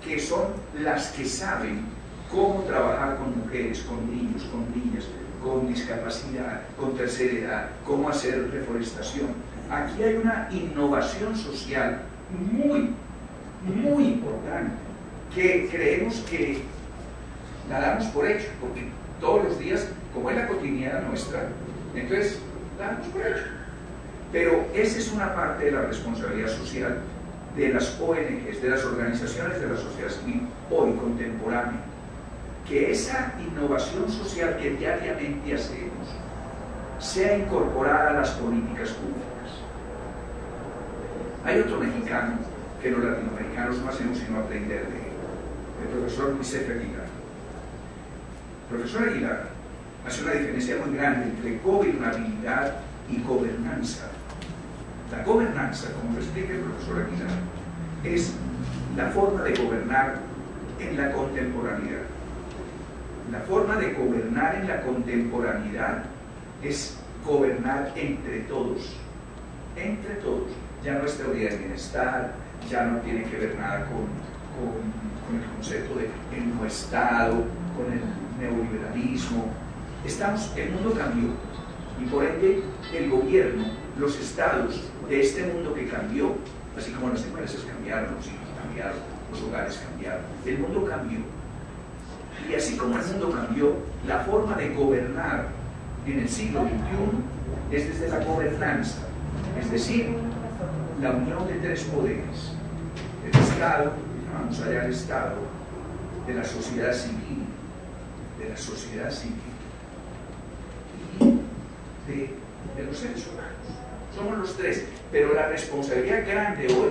Speaker 1: que son las que saben cómo trabajar con mujeres, con niños, con niñas, con discapacidad, con tercera edad, cómo hacer reforestación. Aquí hay una innovación social muy, muy importante, que creemos que la damos por hecho, porque todos los días, como es la cotidiana nuestra, entonces la damos por hecho. Pero esa es una parte de la responsabilidad social de las ONGs, de las organizaciones de la sociedad civil, hoy contemporánea, que esa innovación social que diariamente hacemos sea incorporada a las políticas públicas. Hay otro mexicano que los latinoamericanos no hacemos sino aprender de él, el profesor Luis F. Aguilar. El profesor Aguilar hace una diferencia muy grande entre gobernabilidad y gobernanza. La gobernanza, como lo explica el profesor Aguilar, es la forma de gobernar en la contemporaneidad. La forma de gobernar en la contemporaneidad es gobernar entre todos. Entre todos. Ya no es teoría del bienestar, ya no tiene que ver nada con el concepto de el no Estado, con el neoliberalismo. El mundo cambió y por ende el gobierno, los estados de este mundo que cambió, así como las empresas cambiaron, los hijos cambiaron, los hogares cambiaron, el mundo cambió. Y así como el mundo cambió, la forma de gobernar en el siglo XXI es desde la gobernanza, es decir, la unión de tres poderes: el Estado, llamamos allá el Estado, de la sociedad civil, y de los seres humanos. Somos los tres, pero la responsabilidad grande hoy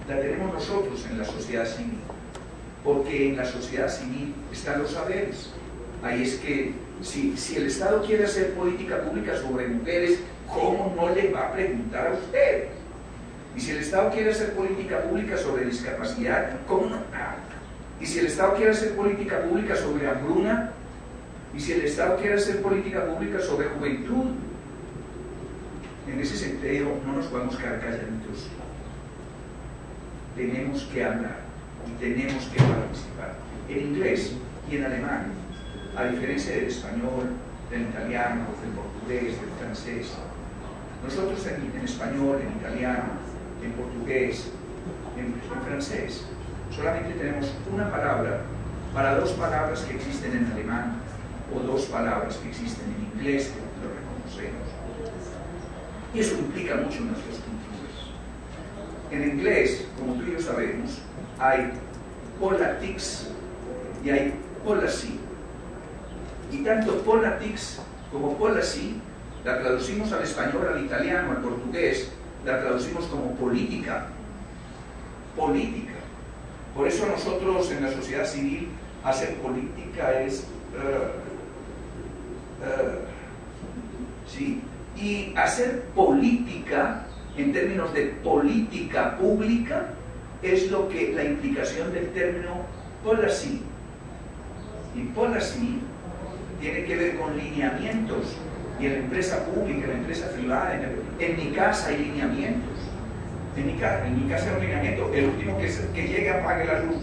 Speaker 1: la tenemos nosotros en la sociedad civil, porque en la sociedad civil están los saberes. Ahí es que si el Estado quiere hacer política pública sobre mujeres, ¿cómo no le va a preguntar a usted? Y si el Estado quiere hacer política pública sobre discapacidad, ¿cómo no? Y si el Estado quiere hacer política pública sobre hambruna, y si el Estado quiere hacer política pública sobre juventud, en ese sentido no nos podemos quedar calladitos. Tenemos que hablar y tenemos que participar. En inglés y en alemán, a diferencia del español, del italiano, del portugués, del francés, nosotros en español, en italiano, en portugués, en francés, solamente tenemos una palabra para dos palabras que existen en alemán o dos palabras que existen en inglés, que lo reconocemos. Y eso implica mucho en nuestras culturas. En inglés, como tú y yo sabemos, hay politics y hay policy. Y tanto politics como policy la traducimos al español, al italiano, al portugués, la traducimos como política. Política. Por eso nosotros en la sociedad civil hacer política es sí. Y hacer política en términos de política pública es lo que la implicación del término policy. Y policy tiene que ver con lineamientos, y en la empresa pública, en la empresa privada, en mi casa hay lineamientos. En mi casa hay un lineamiento, el último que llegue apague la luz.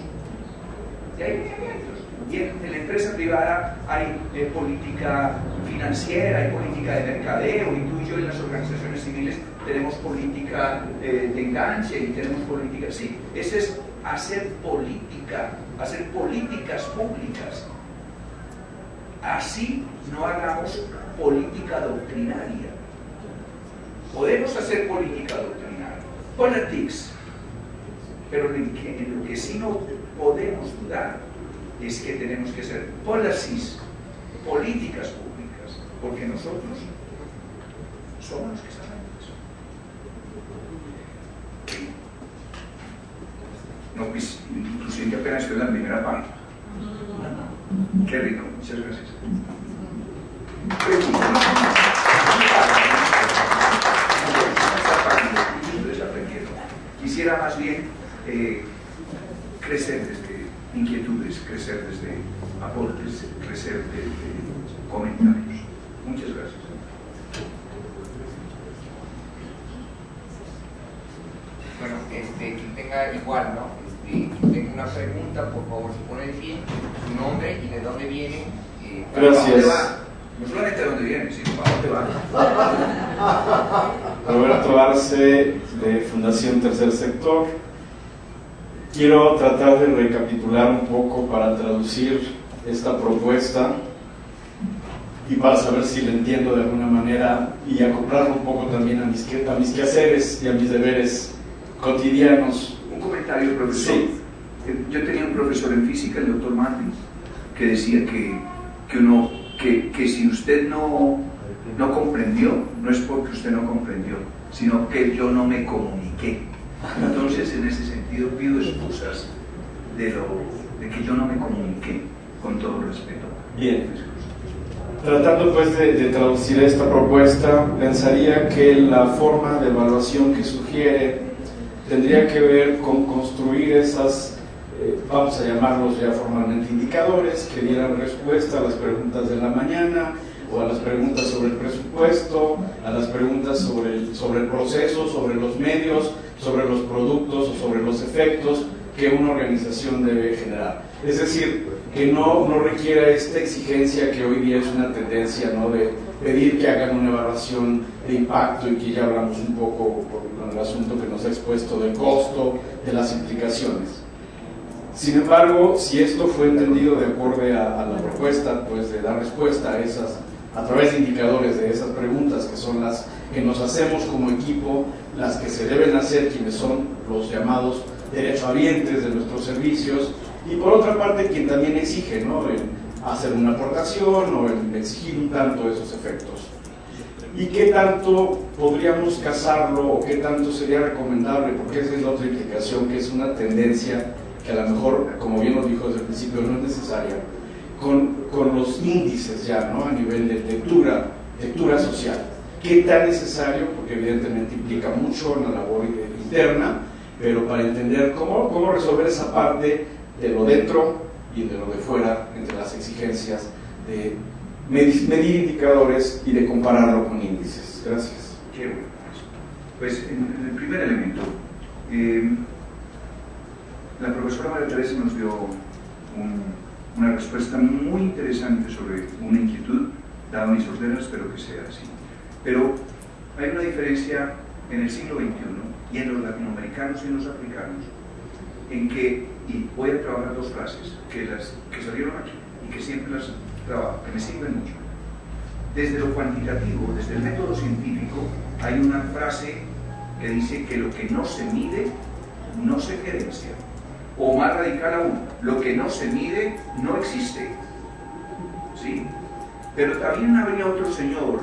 Speaker 1: Y hay lineamientos. Y en la empresa privada hay política financiera, hay política de mercadeo, y tú y yo en las organizaciones civiles tenemos política de enganche y tenemos política, sí, ese es hacer política, hacer políticas públicas. Así no hagamos política doctrinaria. Podemos hacer política doctrinaria, politics, pero en lo que sí no podemos dudar es que tenemos que hacer policies, políticas públicas, porque nosotros somos los que sabemos. No, pues, inclusive apenas estoy en la primera página. Qué rico, muchas gracias. Quisiera más bien crecer desde inquietudes, crecer desde aportes, crecer desde comentarios. Muchas gracias.
Speaker 2: Bueno, quien tenga igual, ¿no? Quien tenga una pregunta, por favor, se pone de pie, su nombre y de dónde viene.
Speaker 3: Gracias.
Speaker 1: ¿Para dónde va? No solamente de dónde viene, sino para dónde va.
Speaker 3: Roberto Arce, de Fundación Tercer Sector. Quiero tratar de recapitular un poco para traducir esta propuesta y para saber si la entiendo de alguna manera y acoplarlo un poco también a mis quehaceres y a mis deberes cotidianos.
Speaker 1: Un comentario, profesor.
Speaker 3: Sí.
Speaker 1: Yo tenía un profesor en física, el doctor Martins, que decía que si usted no comprendió, no es porque usted no comprendió, sino que yo no me comuniqué. Entonces, en ese sentido, pido excusas de que yo no me comuniqué, con todo respeto.
Speaker 3: Bien. Tratando pues de traducir esta propuesta, pensaría que la forma de evaluación que sugiere tendría que ver con construir esas, vamos a llamarlos ya formalmente indicadores, que dieran respuesta a las preguntas de la mañana, o a las preguntas sobre el presupuesto, a las preguntas sobre el proceso, sobre los medios, sobre los productos o sobre los efectos que una organización debe generar. Es decir, que no requiera esta exigencia que hoy día es una tendencia, ¿no?, de pedir que hagan una evaluación de impacto, y que ya hablamos un poco con el asunto que nos ha expuesto del costo, de las implicaciones. Sin embargo, si esto fue entendido de acuerdo a la propuesta, pues de dar respuesta a esas, a través de indicadores de esas preguntas, que son las que nos hacemos como equipo, las que se deben hacer quienes son los llamados derechohabientes de nuestros servicios, y por otra parte quien también exige, ¿no?, el hacer una aportación o el exigir un tanto esos efectos. ¿Y qué tanto podríamos casarlo, o qué tanto sería recomendable? Porque esa es la otra implicación, que es una tendencia que a lo mejor, como bien nos dijo desde el principio, no es necesaria, con los índices ya, ¿no?, a nivel de lectura social. ¿Qué tan necesario? Porque evidentemente implica mucho en la labor interna, pero para entender cómo resolver esa parte, de lo dentro y de lo de fuera, entre las exigencias de medir indicadores y de compararlo con índices. Gracias.
Speaker 1: Qué bueno. Pues en el primer elemento, la profesora María Teresa nos dio una respuesta muy interesante sobre una inquietud, dado mis ordenas, espero que sea así. Pero hay una diferencia en el siglo XXI y en los latinoamericanos y en los africanos, en que, y voy a trabajar dos frases que salieron aquí y que siempre las trabajo, que me sirven mucho. Desde lo cuantitativo, desde el método científico, hay una frase que dice que lo que no se mide no se gerencia. O más radical aún, lo que no se mide no existe. ¿Sí? Pero también habría otro señor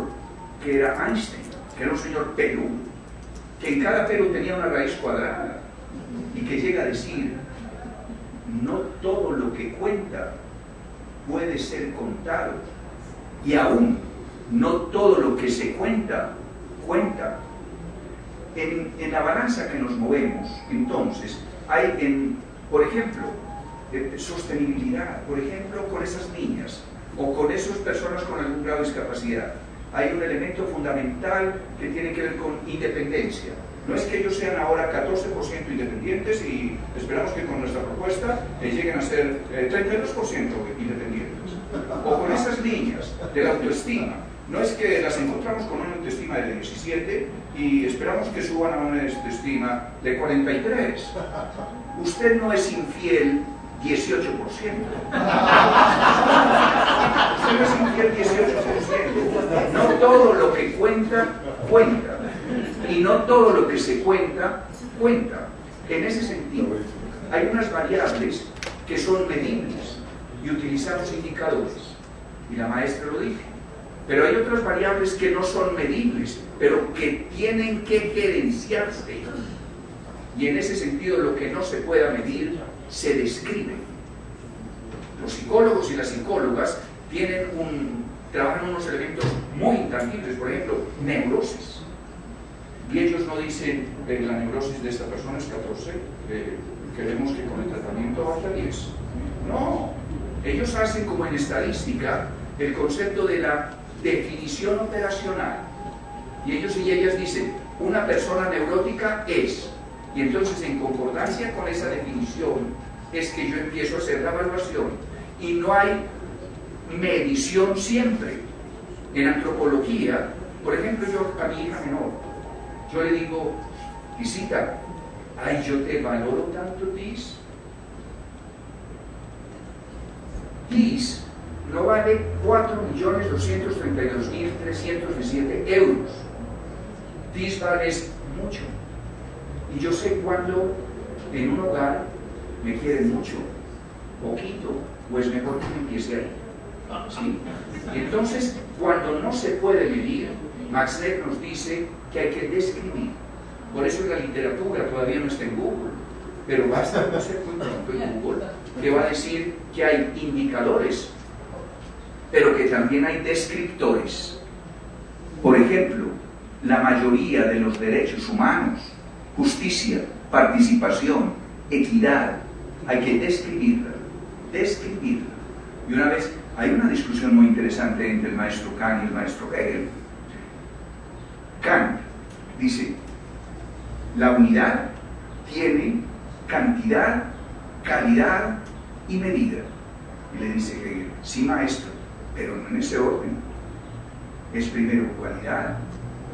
Speaker 1: que era Einstein, que era un señor Perú, que en cada pelo tenía una raíz cuadrada y que llega a decir: no todo lo que cuenta puede ser contado, y aún no todo lo que se cuenta, cuenta. En la balanza que nos movemos, entonces, hay, por ejemplo, sostenibilidad, por ejemplo, con esas niñas o con esas personas con algún grado de discapacidad. Hay un elemento fundamental que tiene que ver con independencia. No es que ellos sean ahora 14% independientes y esperamos que con nuestra propuesta lleguen a ser 32% independientes. O con esas niñas de la autoestima. No es que las encontramos con una autoestima de 17 y esperamos que suban a una autoestima de 43. Usted no es infiel 18%. Usted no es infiel 18%. No todo lo que cuenta, cuenta. Y no todo lo que se cuenta, cuenta. En ese sentido, hay unas variables que son medibles y utilizamos indicadores. Y la maestra lo dijo. Pero hay otras variables que no son medibles, pero que tienen que gerenciarse. Y en ese sentido, lo que no se pueda medir, se describe. Los psicólogos y las psicólogas trabajan unos elementos muy intangibles, por ejemplo, neurosis. Y ellos no dicen, la neurosis de esta persona es 14, queremos que con el tratamiento vaya a 10. No, ellos hacen como en estadística el concepto de la definición operacional. Y ellos y ellas dicen, una persona neurótica es, y entonces en concordancia con esa definición es que yo empiezo a hacer la evaluación. Y no hay medición siempre. En antropología, por ejemplo, yo a mi hija menor, yo le digo, Isita, ay, yo te valoro tanto, Tis. Tis no vale 4.232.317 euros. Tis vale mucho. Y yo sé cuando en un hogar me quieren mucho, poquito, o es mejor que me empiece ahí. ¿Sí? Y entonces, cuando no se puede medir, Max Neff nos dice que hay que describir. Por eso la literatura todavía no está en Google, pero va a estar muy pronto en Google, que va a decir que hay indicadores, pero que también hay descriptores. Por ejemplo, la mayoría de los derechos humanos, justicia, participación, equidad, hay que describirla. Y una vez, hay una discusión muy interesante entre el maestro Kant y el maestro Hegel. Kant dice, la unidad tiene cantidad, calidad y medida. Y le dice Hegel, sí maestro, pero no en ese orden. Es primero cualidad,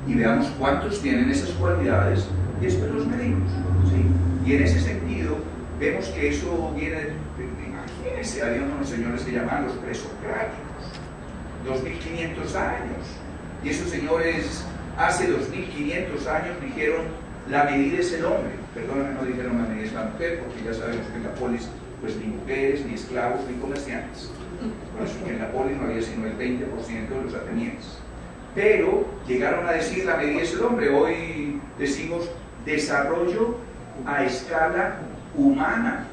Speaker 1: y veamos cuántos tienen esas cualidades, y después los medimos. ¿Sí? Y en ese sentido, vemos que eso viene, imagínense, había unos señores que llamaban los presocráticos, 2500 años, y esos señores hace 2500 años dijeron, la medida es el hombre. Perdóname, no dijeron la medida es la mujer, porque ya sabemos que en la polis, pues ni mujeres, ni esclavos, ni comerciantes. Por eso que en la polis no había sino el 20% de los atenienses. Pero llegaron a decir la medida es el hombre. Hoy decimos desarrollo a escala humana.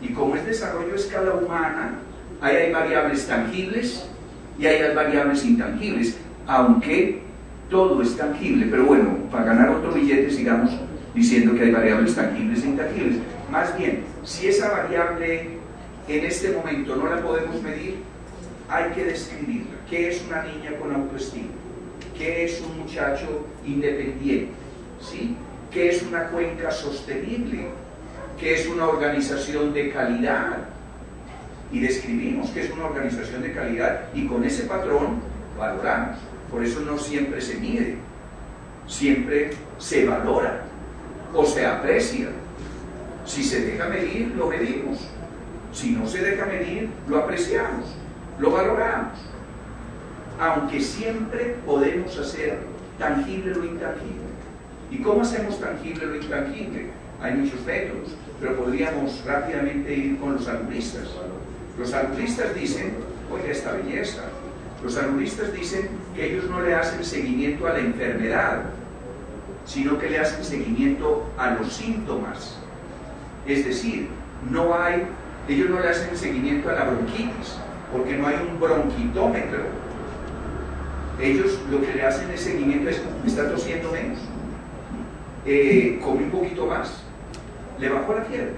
Speaker 1: Y como es desarrollo a escala humana, ahí hay variables tangibles y ahí hay variables intangibles, aunque todo es tangible. Pero bueno, para ganar otro billete sigamos diciendo que hay variables tangibles e intangibles. Más bien, si esa variable en este momento no la podemos medir, hay que describirla. ¿Qué es una niña con autoestima? ¿Qué es un muchacho independiente? ¿Sí? ¿Qué es una cuenca sostenible? ¿Qué es una organización de calidad? Y describimos qué es una organización de calidad y con ese patrón valoramos. Por eso no siempre se mide, siempre se valora o se aprecia. Si se deja medir, lo medimos. Si no se deja medir, lo apreciamos, lo valoramos. Aunque siempre podemos hacer tangible lo intangible. ¿Y cómo hacemos tangible lo intangible? Hay muchos métodos, pero podríamos rápidamente ir con los algoritmos. Los algoritmos dicen, oiga, esta belleza. Los algoritmos dicen que ellos no le hacen seguimiento a la enfermedad, sino que le hacen seguimiento a los síntomas. Es decir, ellos no le hacen seguimiento a la bronquitis, porque no hay un bronquitómetro. Ellos lo que le hacen es seguimiento es, ¿me está tosiendo menos? Come un poquito más, le bajó la fiebre.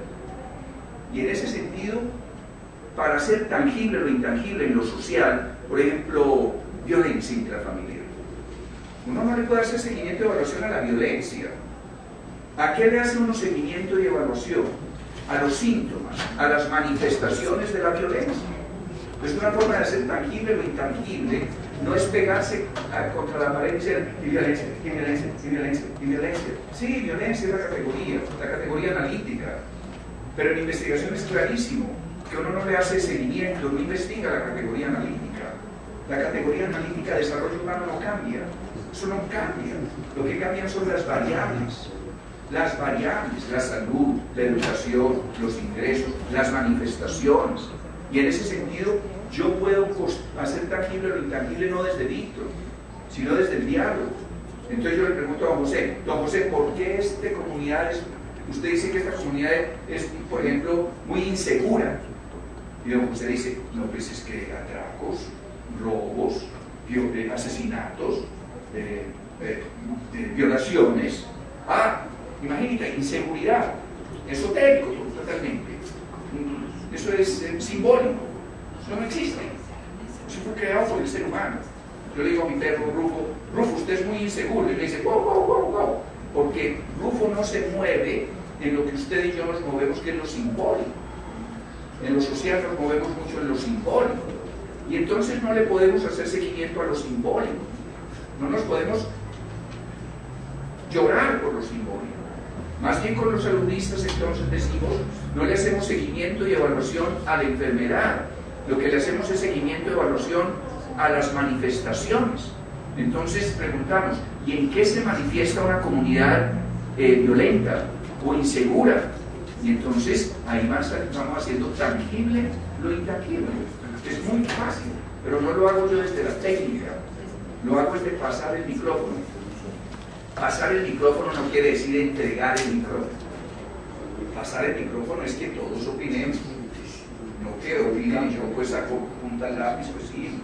Speaker 1: Y en ese sentido, para hacer tangible lo intangible en lo social, por ejemplo, violencia intrafamiliar, uno no le puede hacer seguimiento y evaluación a la violencia. ¿A qué le hace uno seguimiento y evaluación? A los síntomas, a las manifestaciones de la violencia. Es una forma de hacer tangible lo intangible, no es pegarse contra la pared y decir violencia, violencia, violencia, violencia. Sí, violencia es la categoría analítica, pero en investigación es clarísimo que uno no le hace seguimiento, no investiga la categoría analítica. La categoría analítica de desarrollo humano no cambia, eso no cambia. Lo que cambian son las variables, la salud, la educación, los ingresos, las manifestaciones. Y en ese sentido, yo puedo hacer tangible lo intangible no desde dicto, sino desde el diálogo. Entonces yo le pregunto a don José, ¿por qué esta comunidad usted dice que esta comunidad es, por ejemplo, muy insegura? Y don José dice, no, pues es que atracos, robos, asesinatos, violaciones. Imagínate, inseguridad, esotérico totalmente. Eso es simbólico, eso no existe. Eso fue creado por el ser humano. Yo le digo a mi perro Rufo, usted es muy inseguro. Y me dice, wow, porque Rufo no se mueve en lo que usted y yo nos movemos, que es lo simbólico. En lo social nos movemos mucho en lo simbólico. Y entonces no le podemos hacer seguimiento a lo simbólico. No nos podemos llorar por lo simbólico. Más bien con los alumnistas entonces decimos, no le hacemos seguimiento y evaluación a la enfermedad, lo que le hacemos es seguimiento y evaluación a las manifestaciones. Entonces preguntamos, ¿y en qué se manifiesta una comunidad violenta o insegura? Y entonces ahí vamos haciendo tangible lo intangible. Es muy fácil, pero no lo hago yo desde la técnica, lo hago desde pasar el micrófono. Pasar el micrófono no quiere decir entregar el micrófono. Pasar el micrófono es que todos opinemos. No que opinen y yo pues saco punta al lápiz, pues sí,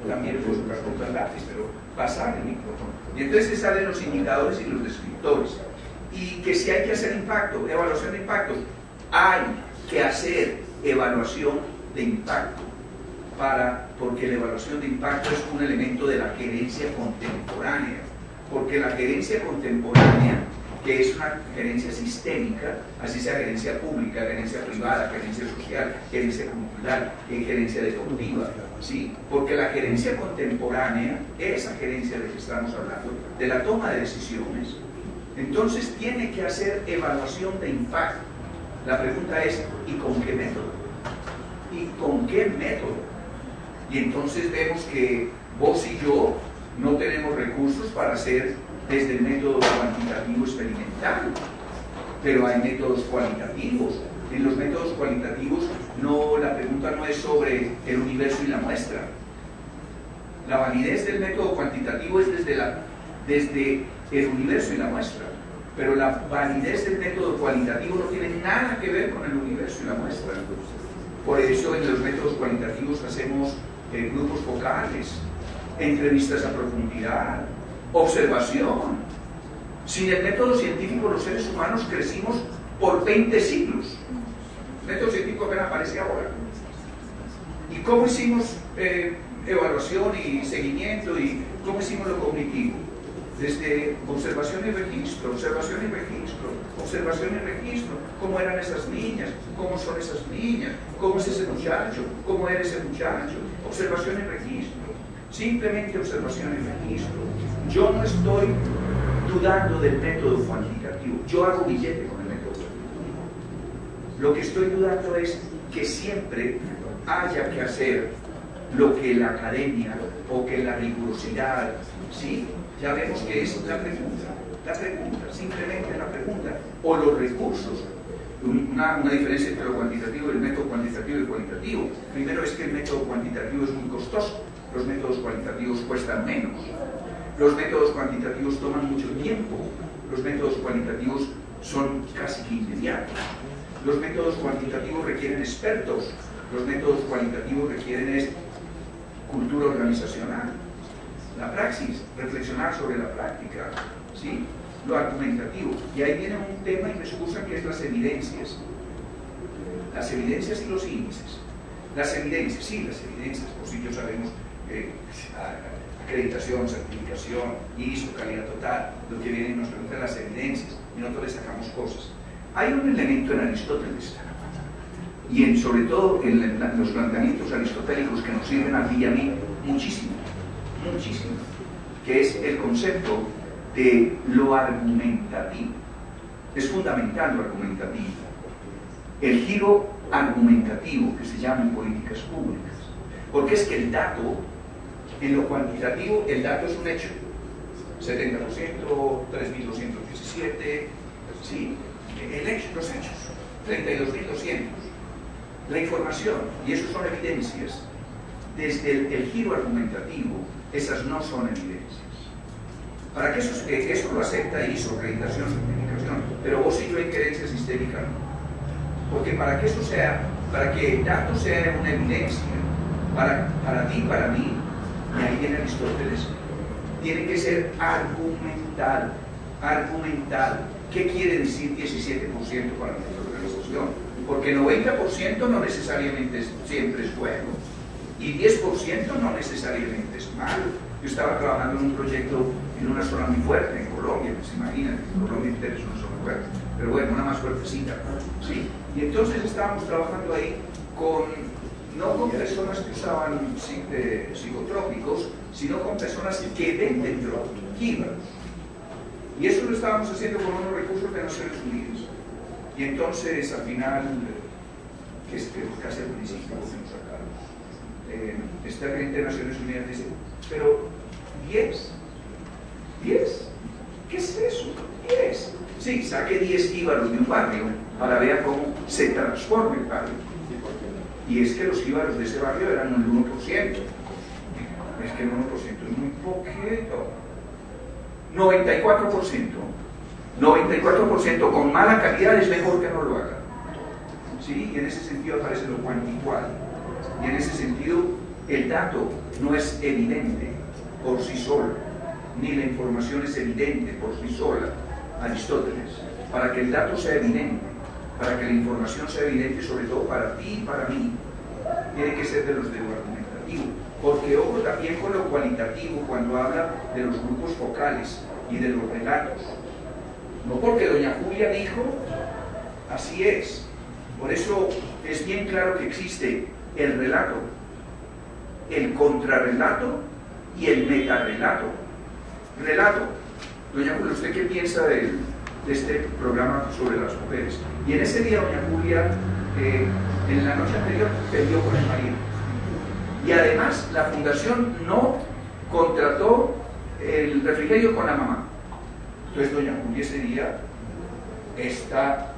Speaker 1: también puedo sacar punta al lápiz, pero pasar el micrófono. Y entonces salen los indicadores y los descriptores. Y que si hay que hacer impacto, evaluación de impacto, hay que hacer evaluación de impacto, porque la evaluación de impacto es un elemento de la gerencia contemporánea. Porque la gerencia contemporánea, que es una gerencia sistémica, así sea gerencia pública, gerencia privada, gerencia social, gerencia cultural, gerencia deportiva, ¿sí? Porque la gerencia contemporánea, esa gerencia de que estamos hablando, de la toma de decisiones, entonces tiene que hacer evaluación de impacto. La pregunta es, ¿y con qué método? ¿Y con qué método? Y entonces vemos que vos y yo no tenemos recursos para hacer desde el método cuantitativo experimental, pero hay métodos cualitativos. En los métodos cualitativos la pregunta no es sobre el universo y la muestra. La validez del método cuantitativo es desde el universo y la muestra, pero la validez del método cualitativo no tiene nada que ver con el universo y la muestra. Por eso en los métodos cualitativos hacemos grupos focales, entrevistas a profundidad, observación. Sin el método científico los seres humanos crecimos por 20 siglos. El método científico apenas aparece ahora. ¿Y cómo hicimos evaluación y seguimiento y cómo hicimos lo cognitivo? Desde observación y registro, observación y registro, observación y registro. ¿Cómo eran esas niñas? ¿Cómo son esas niñas? ¿Cómo es ese muchacho? ¿Cómo era ese muchacho? Observación y registro. Simplemente observación y registro. Yo no estoy dudando del método cuantitativo. Yo hago billete con el método cuantitativo. Lo que estoy dudando es que siempre haya que hacer lo que la academia o que la rigurosidad, ¿sí? Ya vemos que es la pregunta, simplemente la pregunta, o los recursos. Una diferencia entre lo cuantitativo y el método cuantitativo y cualitativo. Primero es que el método cuantitativo es muy costoso, los métodos cualitativos cuestan menos. Los métodos cuantitativos toman mucho tiempo, los métodos cualitativos son casi que inmediatos. Los métodos cuantitativos requieren expertos, los métodos cualitativos requieren cultura organizacional. La praxis, reflexionar sobre la práctica, ¿sí? Lo argumentativo. Y ahí viene un tema, y me excusan, que es las evidencias. Las evidencias y los índices. Las evidencias, sí, las evidencias, por si yo sabemos acreditación, certificación, ISO, calidad total, lo que viene y nos preguntan las evidencias, y nosotros le sacamos cosas. Hay un elemento en Aristóteles, y sobre todo en los planteamientos aristotélicos que nos sirven a ti y a mí muchísimo, que es el concepto de lo argumentativo. Es fundamental lo argumentativo. El giro argumentativo que se llama en políticas públicas. Porque es que el dato, en lo cuantitativo, el dato es un hecho. 70%, 3.217, sí, el hecho, los hechos, 32.200. La información, y eso son evidencias. Desde el giro argumentativo, esas no son evidencias. Para que eso lo acepta ISO, acreditación, certificación, pero vos y yo en creencia sistémica no. Porque para que eso sea, para que el dato sea una evidencia, para ti, para mí, y ahí viene Aristóteles, tiene que ser argumental. ¿Qué quiere decir 17% para nuestra organización? Porque 90% no necesariamente siempre es bueno, y 10% no necesariamente es malo. Yo estaba trabajando en un proyecto en una zona muy fuerte, en Colombia, que se imaginan, Colombia entera es una zona fuerte, pero bueno, una más fuertecita, ¿sí? Y entonces estábamos trabajando ahí no con personas que usaban psicotrópicos, sino con personas que venden drogas, químicos. Y eso lo estábamos haciendo con unos recursos de Naciones Unidas. Y entonces, al final, que es casi al principio, esta gente de Naciones Unidas dice, pero 10, ¿qué es eso? 10. Sí, saque 10 íbaros de un barrio para ver cómo se transforma el barrio. Y es que los íbaros de ese barrio eran un 1%. Es que el 1% es muy poquito. 94% con mala calidad es mejor que no lo haga. ¿Sí? Y en ese sentido aparece lo cuantitual. Y en ese sentido el dato no es evidente por sí solo, ni la información es evidente por sí sola. Aristóteles, para que el dato sea evidente, para que la información sea evidente, sobre todo para ti y para mí, tiene que ser de lo argumentativo. Porque ojo también con lo cualitativo cuando habla de los grupos focales y de los relatos. No porque doña Julia dijo, así es. Por eso es bien claro que existe el relato, el contrarrelato y el metarrelato. Relato. Doña Julia, ¿usted qué piensa de este programa sobre las mujeres? Y en ese día doña Julia, en la noche anterior, peleó con el marido. Y además la fundación no contrató el refrigerio con la mamá. Entonces doña Julia ese día está,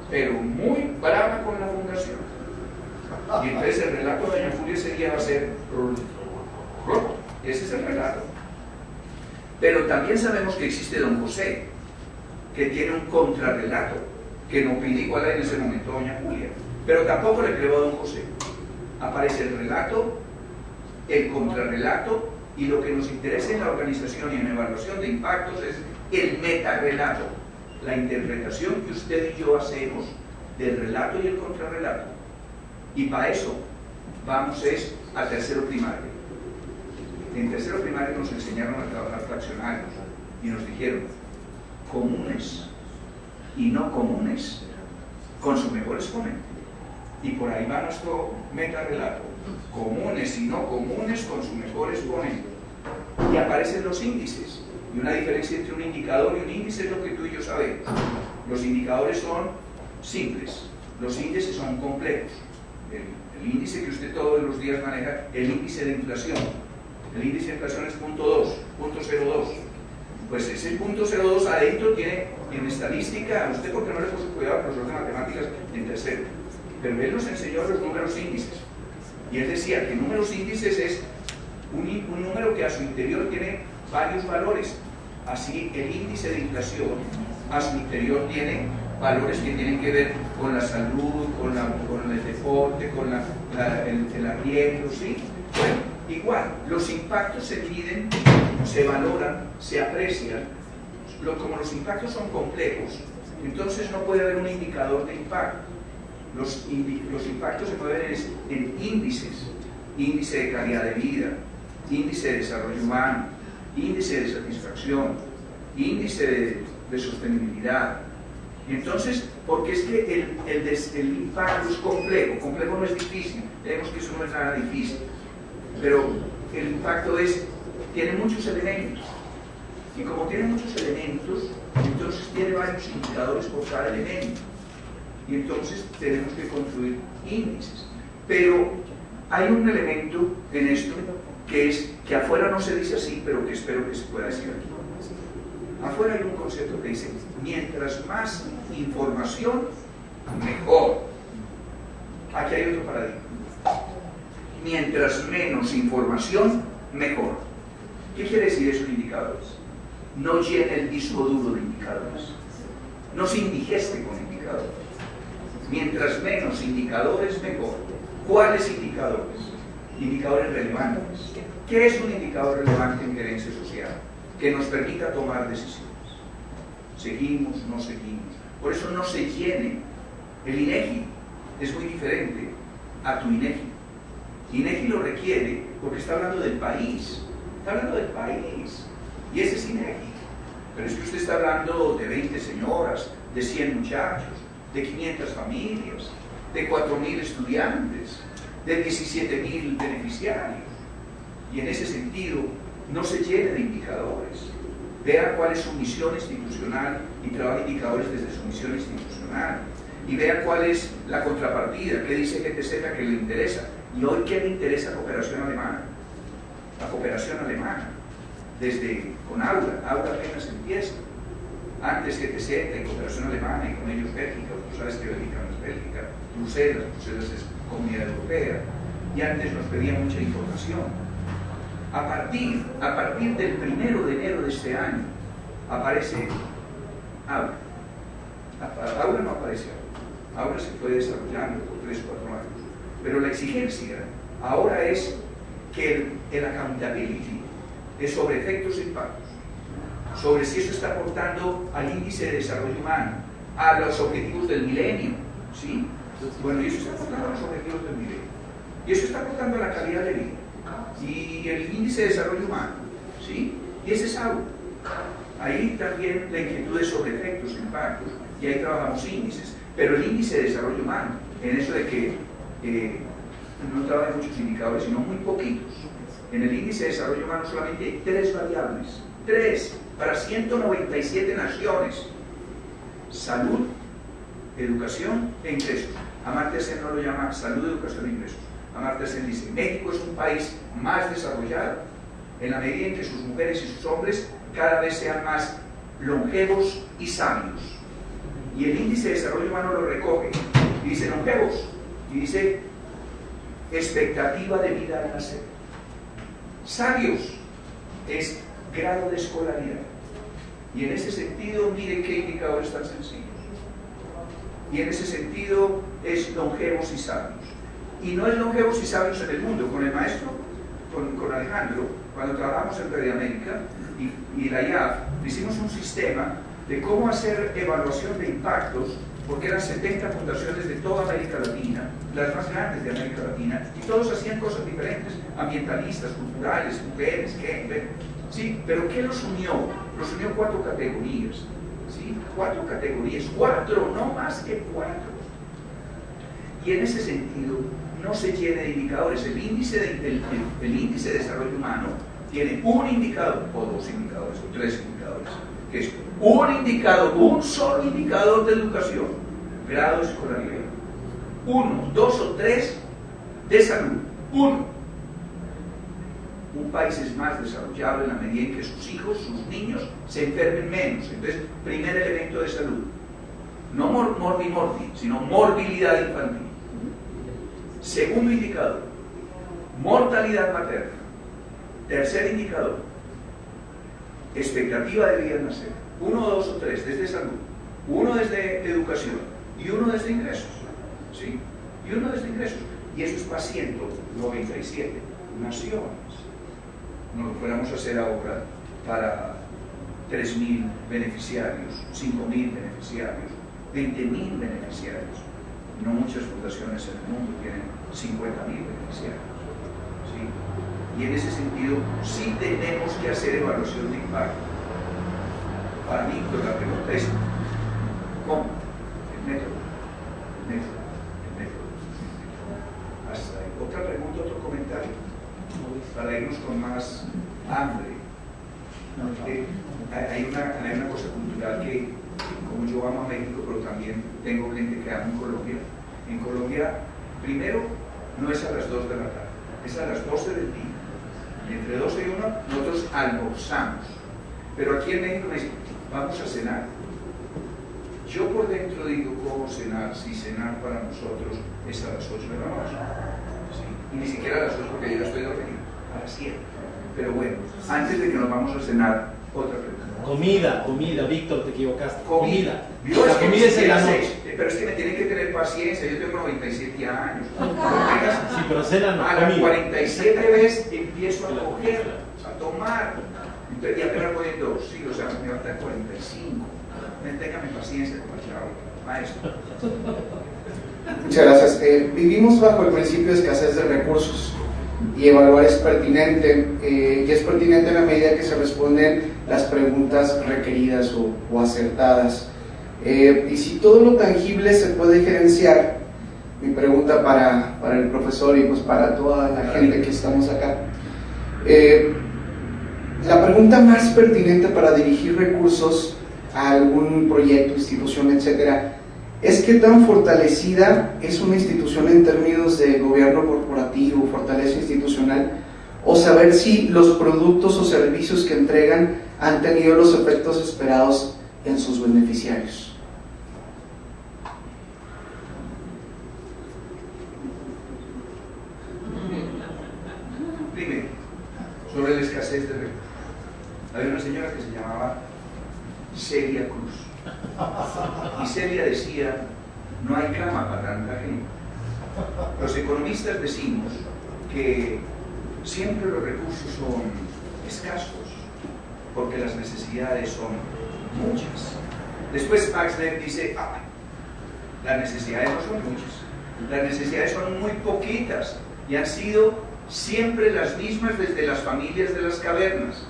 Speaker 1: pero muy brava con la fundación. Y entonces el relato de doña Julia ese día va a ser ese es el relato. Pero también sabemos que existe don José, que tiene un contrarrelato, que no pide igual en ese momento a doña Julia, pero tampoco le creo a don José. Aparece el relato, el contrarrelato, y lo que nos interesa en la organización y en la evaluación de impactos es el metarrelato, la interpretación que usted y yo hacemos del relato y el contrarrelato. Y para eso vamos es a tercero primario. En tercero primario nos enseñaron a trabajar fraccionarios y nos dijeron comunes y no comunes con su mejor exponente. Y por ahí va nuestro metarrelato: comunes y no comunes con su mejor exponente. Y aparecen los índices. Y una diferencia entre un indicador y un índice es lo que tú y yo sabemos. Los indicadores son simples, los índices son complejos. El índice que usted todos los días maneja, el índice de inflación. El índice de inflación es 0.02. Pues ese 0.02 adentro tiene en estadística, a usted porque no le puso cuidado al profesor de matemáticas en tercero, pero él nos enseñó los números índices. Y él decía que números índices es un número que a su interior tiene varios valores. Así el índice de inflación a su interior tiene valores que tienen que ver con la salud, con el deporte, con el arriendo, ¿sí? Bueno, igual, los impactos se miden, se valoran, se aprecian. Como los impactos son complejos, entonces no puede haber un indicador de impacto. Los impactos se pueden ver en índices: índice de calidad de vida, índice de desarrollo humano, índice de satisfacción, índice de sostenibilidad. Y entonces, porque es que el impacto es complejo no es difícil, vemos que eso no es nada difícil, pero el impacto tiene muchos elementos, y como tiene muchos elementos, entonces tiene varios indicadores por cada elemento, y entonces tenemos que construir índices. Pero hay un elemento en esto que es que afuera no se dice así, pero que espero que se pueda decir aquí. Afuera hay un concepto que dice: mientras más información, mejor. Aquí hay otro paradigma: mientras menos información, mejor. ¿Qué quiere decir eso en indicadores? No llena el disco duro de indicadores, no se indigeste con indicadores. Mientras menos indicadores, mejor. ¿Cuáles indicadores? Indicadores relevantes. ¿Qué es un indicador relevante en gerencia social? Que nos permita tomar decisiones. Seguimos, no seguimos. Por eso no se llene. El INEGI es muy diferente a tu INEGI. INEGI lo requiere porque está hablando del país. Está hablando del país. Y ese es INEGI. Pero es que usted está hablando de 20 señoras, de 100 muchachos, de 500 familias, de 4.000 estudiantes, de 17.000 beneficiarios. Y en ese sentido, no se llene de indicadores. Vea cuál es su misión institucional y trabaje indicadores desde su misión institucional. Y vea cuál es la contrapartida, qué dice GTZ que le interesa. Y hoy, ¿qué le interesa a cooperación alemana? La cooperación alemana, con Aula apenas empieza. Antes GTZ y cooperación alemana, y con ellos Bélgica, tú sabes que Bélgica no es Bélgica, Bruselas es Comunidad Europea, y antes nos pedían mucha información. A partir del 1 de enero de este año aparece Aula. Aula no aparece ahora. Aula se fue desarrollando por 3 o 4 años. Pero la exigencia ahora es que el accountability es sobre efectos e impactos, sobre si eso está aportando al índice de desarrollo humano, a los objetivos del milenio, ¿sí? Bueno, y eso está aportando a los objetivos del milenio, y eso está aportando a la calidad de vida, y el índice de desarrollo humano, ¿sí? Y ese es algo. Ahí también la inquietud es sobre efectos e impactos, y ahí trabajamos índices, pero el índice de desarrollo humano, en eso de que no trabajan muchos indicadores, sino muy poquitos. En el índice de desarrollo humano solamente hay 3 variables, 3 para 197 naciones: salud, educación e ingresos. Amartya Sen no lo llama salud, educación e ingresos. Amartya Sen dice: México es un país más desarrollado en la medida en que sus mujeres y sus hombres cada vez sean más longevos y sabios. Y el índice de desarrollo humano lo recoge y dice longevos, y dice expectativa de vida al nacer. Sabios es grado de escolaridad. Y en ese sentido, miren qué indicadores tan sencillos. Y en ese sentido es longevos y sabios. Y no es longevos y sabios en el mundo. Con el maestro, con Alejandro, cuando trabajamos en Red América y la IAF, hicimos un sistema de cómo hacer evaluación de impactos porque eran 70 fundaciones de toda América Latina, las más grandes de América Latina, y todos hacían cosas diferentes, ambientalistas, culturales, mujeres, sí, pero ¿qué los unió? Los unió 4 categorías, ¿sí? 4 categorías, 4, no más que 4. Y en ese sentido, no se llene de indicadores. El índice de desarrollo humano tiene un indicador, o 2 indicadores, o 3 indicadores, que es un indicador, un solo indicador de educación, grado de escolaridad. 1, 2 o 3 de salud. 1. Un país es más desarrollado en la medida en que sus hijos, sus niños, se enfermen menos. Entonces, primer elemento de salud. No morbi, sino morbilidad infantil. Segundo indicador, mortalidad materna. Tercer indicador, expectativa de vida al nacer. 1, 2 o 3 desde salud, 1 desde educación y 1 desde ingresos, ¿sí? Y 1 desde ingresos. Y eso es para 197 naciones. No lo fuéramos a hacer ahora para 3.000 beneficiarios, 5.000 beneficiarios, 20.000 beneficiarios. No muchas fundaciones en el mundo tienen 50.000 beneficiarios, ¿sí? Y en ese sentido, sí tenemos que hacer evaluación de impacto. Para mí, la pregunta es, ¿cómo? El método. Hasta ahí. Otra pregunta, otro comentario, para irnos con más hambre. Hay una cosa cultural que, como yo amo a México, pero también tengo gente que amo en Colombia. En Colombia, primero, no es a las 2 de la tarde, es a las 12 del día. Entre 12 y 1 nosotros almorzamos, pero aquí en México me dicen, vamos a cenar. Yo por dentro digo, ¿cómo cenar? Si cenar para nosotros es a las 8 de la noche, ¿sí? Y ni siquiera a las 8 porque yo ya estoy dormido, a las 7. Pero bueno, antes de que nos vamos a cenar, otra pregunta.
Speaker 4: Comida, Víctor, te equivocaste. Comida.
Speaker 1: La
Speaker 4: comida es en la noche.
Speaker 1: Pero es que me tienen que tener paciencia, yo tengo 97 años.
Speaker 4: Sí, pero cena no.
Speaker 1: A las 47 veces empiezo a coger, a tomar. Entonces ya apenas voy en 2, sí, o sea, me va a estar 45. Téngame paciencia, compañero, maestro.
Speaker 5: Muchas gracias. Vivimos bajo el principio de escasez de recursos y evaluar es pertinente, y es pertinente en la medida que se responden las preguntas requeridas o acertadas. Y si todo lo tangible se puede gerenciar, mi pregunta para el profesor y pues para toda la gente que estamos acá, la pregunta más pertinente para dirigir recursos a algún proyecto, institución, etcétera, es qué tan fortalecida es una institución en términos de gobierno corporativo, fortaleza institucional, o saber si los productos o servicios que entregan han tenido los efectos esperados en sus beneficiarios.
Speaker 1: Primero, sobre la escasez de recursos. Había una señora que se llamaba Celia Cruz. Y Celia decía, no hay cama para tanta gente. Los economistas decimos que siempre los recursos son escasos, porque las necesidades son muchas. Después Max Neff dice, las necesidades no son muchas, las necesidades son muy poquitas y han sido siempre las mismas desde las familias de las cavernas.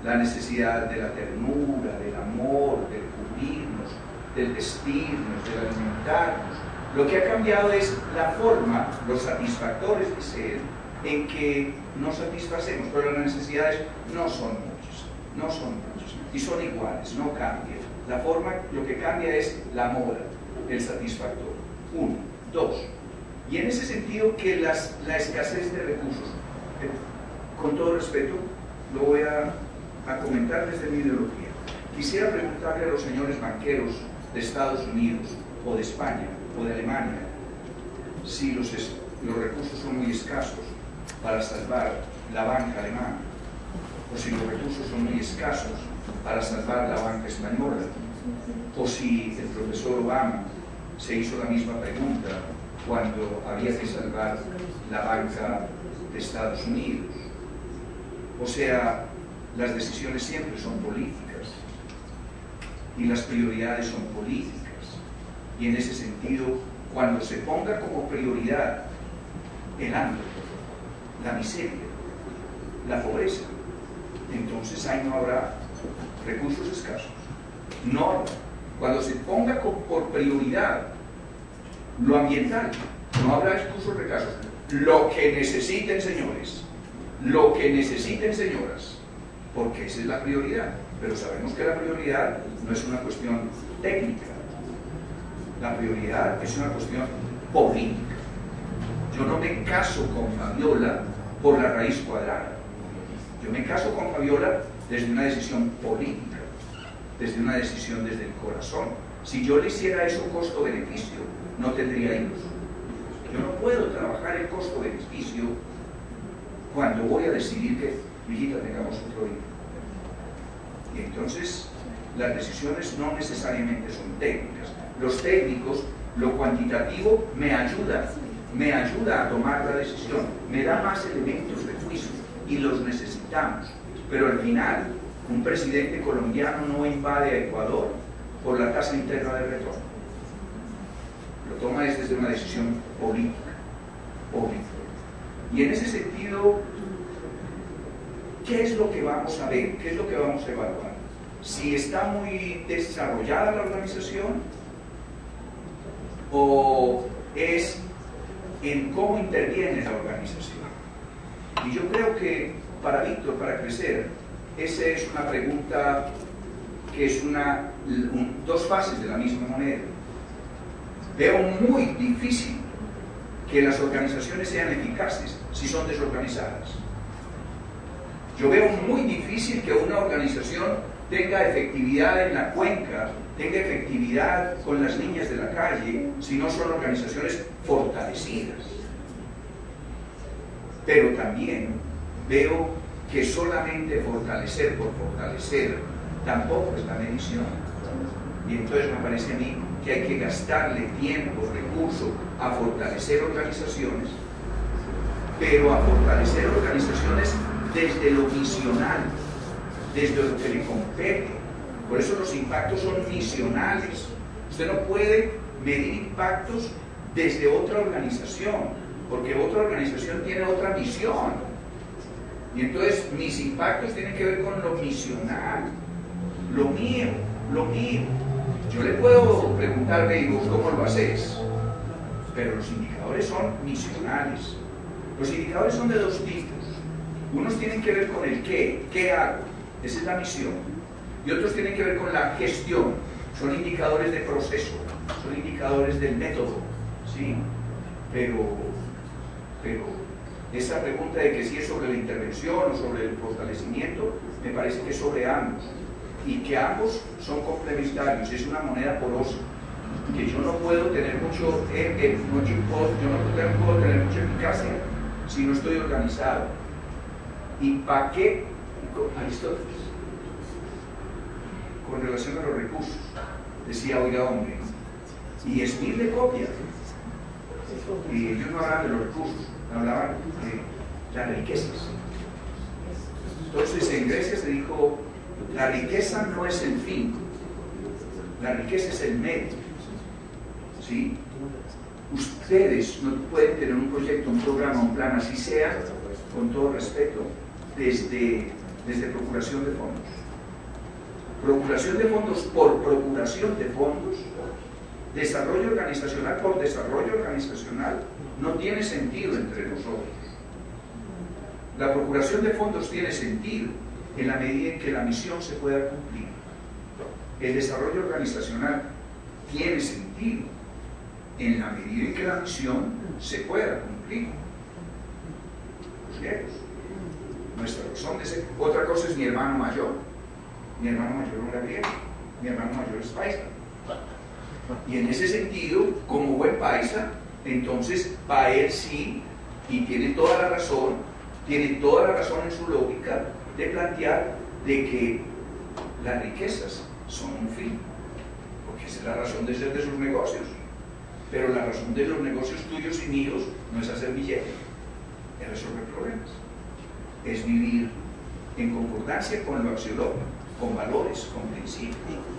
Speaker 1: La necesidad de la ternura, del amor, del cubrirnos, del vestirnos, del alimentarnos. Lo que ha cambiado es la forma, los satisfactores de ser, en que nos satisfacemos, pero las necesidades no son muchas, y son iguales, no cambian. La forma, lo que cambia es la moda, el satisfactor. 1, 2. Y en ese sentido que la escasez de recursos, con todo respeto, lo voy a comentar desde mi ideología. Quisiera preguntarle a los señores banqueros de Estados Unidos, o de España, o de Alemania, si los recursos son muy escasos para salvar la banca alemana, o si los recursos son muy escasos para salvar la banca española, o si el profesor Obama se hizo la misma pregunta cuando había que salvar la banca de Estados Unidos. O sea, las decisiones siempre son políticas y las prioridades son políticas. Y en ese sentido, cuando se ponga como prioridad el hambre, la miseria, la pobreza, entonces ahí no habrá recursos escasos. No habrá. Cuando se ponga por prioridad lo ambiental, no habrá recursos escasos. Lo que necesiten, señores, lo que necesiten, señoras, porque esa es la prioridad. Pero sabemos que la prioridad no es una cuestión técnica, la prioridad es una cuestión política. Yo no me caso con Fabiola por la raíz cuadrada. Yo me caso con Fabiola desde una decisión política, desde una decisión desde el corazón. Si yo le hiciera eso costo-beneficio, no tendría hijos. Yo no puedo trabajar el costo-beneficio cuando voy a decidir que, hijita, tengamos otro hijo. Y entonces, las decisiones no necesariamente son técnicas. Los técnicos, lo cuantitativo me ayuda a tomar la decisión, me da más elementos de juicio y los necesitamos. Pero al final, un presidente colombiano no invade a Ecuador por la tasa interna de retorno. Lo toma desde una decisión política. Y en ese sentido, ¿qué es lo que vamos a ver? ¿Qué es lo que vamos a evaluar? Si está muy desarrollada la organización o es en cómo interviene la organización. Y yo creo que para Víctor, para crecer, esa es una pregunta que es dos fases de la misma moneda. Veo muy difícil que las organizaciones sean eficaces si son desorganizadas. Yo veo muy difícil que una organización tenga efectividad en la cuenca, tenga efectividad con las niñas de la calle, si no son organizaciones fortalecidas. Pero también veo que solamente fortalecer por fortalecer tampoco es la medición. Y entonces me parece a mí que hay que gastarle tiempo, recursos a fortalecer organizaciones, pero a fortalecer organizaciones desde lo misional, desde lo que le compete. Por eso los impactos son misionales. Usted no puede medir impactos desde otra organización, porque otra organización tiene otra misión. Y entonces mis impactos tienen que ver con lo misional, lo mío, lo mío. Yo le puedo preguntar, Beirut, ¿cómo lo haces? Pero los indicadores son misionales. Los indicadores son de dos tipos. Unos tienen que ver con el qué hago, esa es la misión. Y otros tienen que ver con la gestión, son indicadores de proceso, son indicadores del método, ¿sí? Pero esa pregunta de que si es sobre la intervención o sobre el fortalecimiento, me parece que es sobre ambos, y que ambos son complementarios, es una moneda porosa, que yo no puedo tener yo no puedo tener mucha eficacia si no estoy organizado. ¿Y para qué? Aristóteles, con relación a los recursos, decía, oiga hombre, y Smith le copia, y ellos no hablaban de los recursos, hablaban de las riquezas. Entonces en Grecia se dijo, la riqueza no es el fin, la riqueza es el medio, ¿sí? Ustedes no pueden tener un proyecto, un programa, un plan, así sea, con todo respeto, desde procuración de fondos. Procuración de fondos por procuración de fondos, desarrollo organizacional por desarrollo organizacional, no tiene sentido entre nosotros. La procuración de fondos tiene sentido en la medida en que la misión se pueda cumplir. El desarrollo organizacional tiene sentido en la medida en que la misión se pueda cumplir. Los griegos. Nuestra razón de ser. Otra cosa es mi hermano mayor. Mi hermano mayor no era griego, mi hermano mayor es paisa. Y en ese sentido, como buen paisa, entonces para él sí, y tiene toda la razón en su lógica de plantear de que las riquezas son un fin, porque esa es la razón de ser de sus negocios. Pero la razón de los negocios tuyos y míos no es hacer billetes, es resolver problemas, es vivir en concordancia con lo axiológico. con valores, con principios,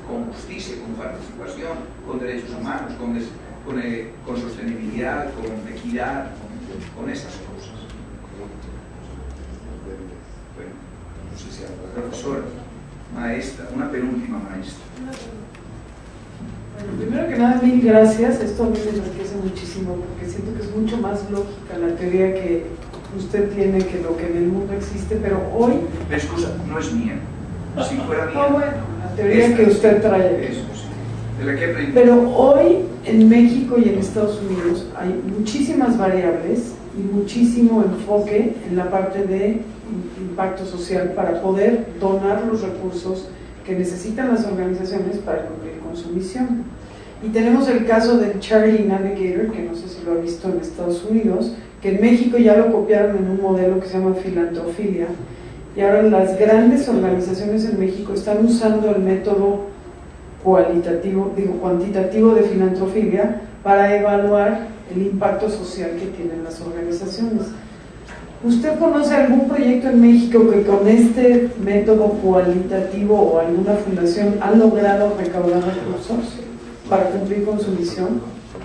Speaker 1: con justicia, con participación, con derechos humanos, con sostenibilidad, con equidad, con esas cosas. Bueno, no sé si habla profesora, maestra, una penúltima maestra.
Speaker 6: Bueno, primero que nada, mil gracias. Esto a mí me enriquece muchísimo porque siento que es mucho más lógica la teoría que usted tiene que lo que en el mundo existe, pero hoy...
Speaker 1: La excusa no es mía. Si fuera mía...
Speaker 6: bueno, la teoría que usted trae.
Speaker 1: Eso sí, de la que aprendí.
Speaker 6: Pero hoy en México y en Estados Unidos hay muchísimas variables y muchísimo enfoque en la parte de impacto social para poder donar los recursos que necesitan las organizaciones para cumplir con su misión. Y tenemos el caso del Charity Navigator, que no sé si lo ha visto en Estados Unidos, que en México ya lo copiaron en un modelo que se llama filantrofilia, y ahora las grandes organizaciones en México están usando el método cuantitativo de filantrofilia para evaluar el impacto social que tienen las organizaciones. ¿Usted conoce algún proyecto en México que con este método cualitativo o alguna fundación ha logrado recaudar recursos para cumplir con su misión?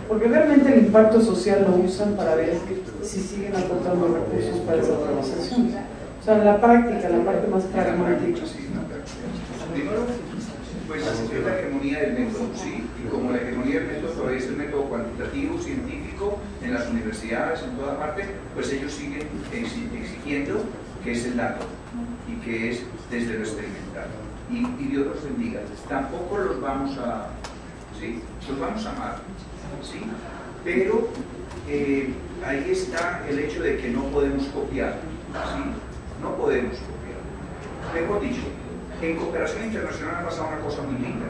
Speaker 6: Porque realmente el impacto social lo usan para ver si siguen aportando recursos para esa organización. O sea, la práctica, la parte más pragmática.
Speaker 1: Primero, pues es la hegemonía del método, ¿sí? Y como la hegemonía del método todavía es el método cuantitativo, científico, en las universidades, en toda parte, pues ellos siguen exigiendo que es el dato y que es desde lo experimental. Y Dios los bendiga. Tampoco los vamos a, ¿sí? Los vamos a amar, ¿sí? Pero ahí está el hecho de que no podemos copiar, ¿sí? No podemos copiar. Mejor dicho, en cooperación internacional ha pasado una cosa muy linda.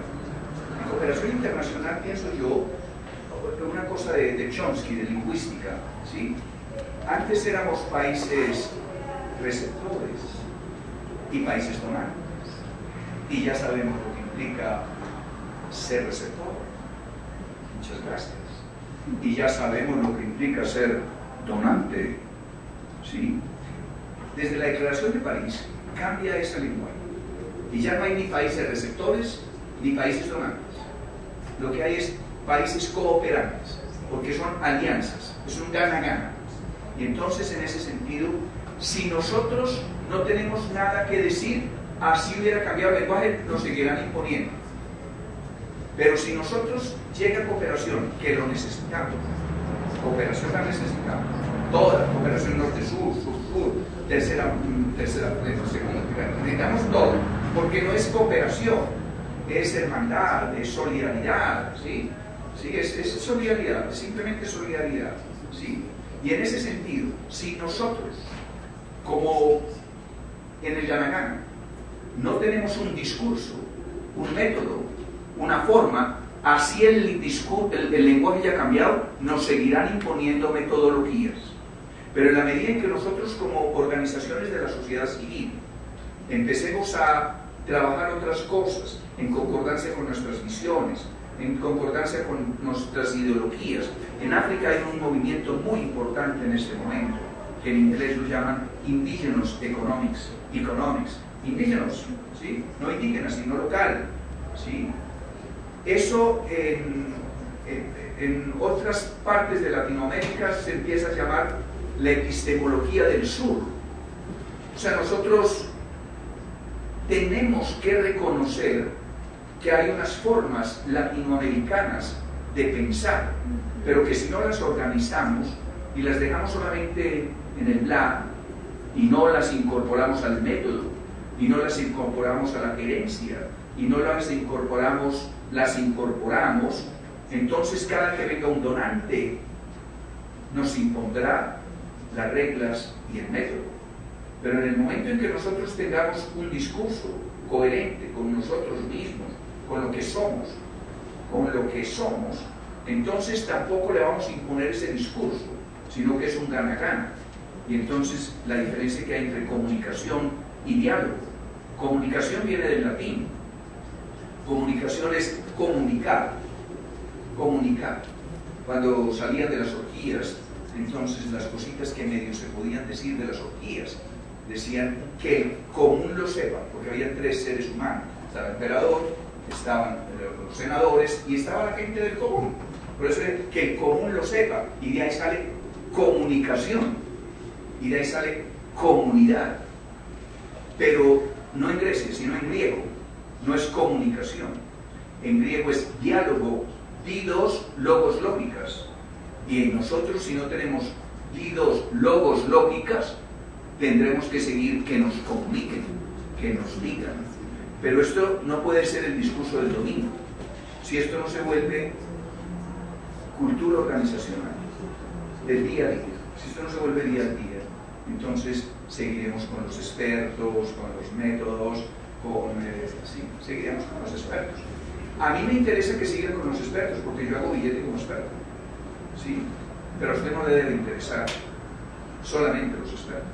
Speaker 1: En cooperación internacional, pienso yo, una cosa de Chomsky, de lingüística, ¿sí? Antes éramos países receptores y países donantes. Y ya sabemos lo que implica ser receptor. Muchas gracias. Y ya sabemos lo que implica ser donante, ¿sí? Desde la Declaración de París cambia esa lenguaje. Y ya no hay ni países receptores ni países donantes. Lo que hay es países cooperantes, porque son alianzas, es un gana-gana. Y entonces, en ese sentido, si nosotros no tenemos nada que decir, así hubiera cambiado el lenguaje, nos seguirán imponiendo. Pero si nosotros llega cooperación, que lo necesitamos, cooperación la necesitamos, toda, cooperación norte-sur, sur-sur, tercera, segunda, necesitamos todo, porque no es cooperación, es hermandad, es solidaridad, ¿sí? ¿Sí? Es solidaridad, es simplemente solidaridad, ¿sí? Y en ese sentido, si nosotros, como en el Yanagana, no tenemos un discurso, un método, una forma, así el lenguaje ya ha cambiado, nos seguirán imponiendo metodologías. Pero en la medida en que nosotros, como organizaciones de la sociedad civil, empecemos a trabajar otras cosas en concordancia con nuestras visiones, en concordancia con nuestras ideologías. En África hay un movimiento muy importante en este momento, que en inglés lo llaman Indigenous Economics, indígenas, ¿sí? No indígenas, sino local, ¿sí? Eso en otras partes de Latinoamérica se empieza a llamar la epistemología del sur. O sea, nosotros tenemos que reconocer que hay unas formas latinoamericanas de pensar, pero que si no las organizamos y las dejamos solamente en el plan y no las incorporamos al método y no las incorporamos a la gerencia y no las incorporamos, entonces cada que venga un donante nos impondrá las reglas y el método. Pero en el momento en que nosotros tengamos un discurso coherente con nosotros mismos, con lo que somos, entonces tampoco le vamos a imponer ese discurso, sino que es un gana-gana. Y entonces la diferencia que hay entre comunicación y diálogo. Comunicación viene del latín. Comunicación es comunicar. Cuando salían de las orgías, entonces las cositas que medio se podían decir de las orgías, decían que el común lo sepa, porque había 3 seres humanos: estaba el emperador, estaban los senadores y estaba la gente del común. Por eso es que el común lo sepa, y de ahí sale comunicación, y de ahí sale comunidad, pero no en Grecia, sino en griego. No es comunicación, en griego es diálogo, didos, logos, lógicas, y en nosotros, si no tenemos didos, logos, lógicas, tendremos que seguir que nos comuniquen, que nos digan. Pero esto no puede ser el discurso del domingo, si esto no se vuelve cultura organizacional, del día a día. Si esto no se vuelve día a día, entonces seguiremos con los expertos, con los métodos, seguiremos con los expertos. A mí me interesa que sigan con los expertos, porque yo hago billete como experto, ¿sí? Pero a usted no le debe interesar solamente los expertos,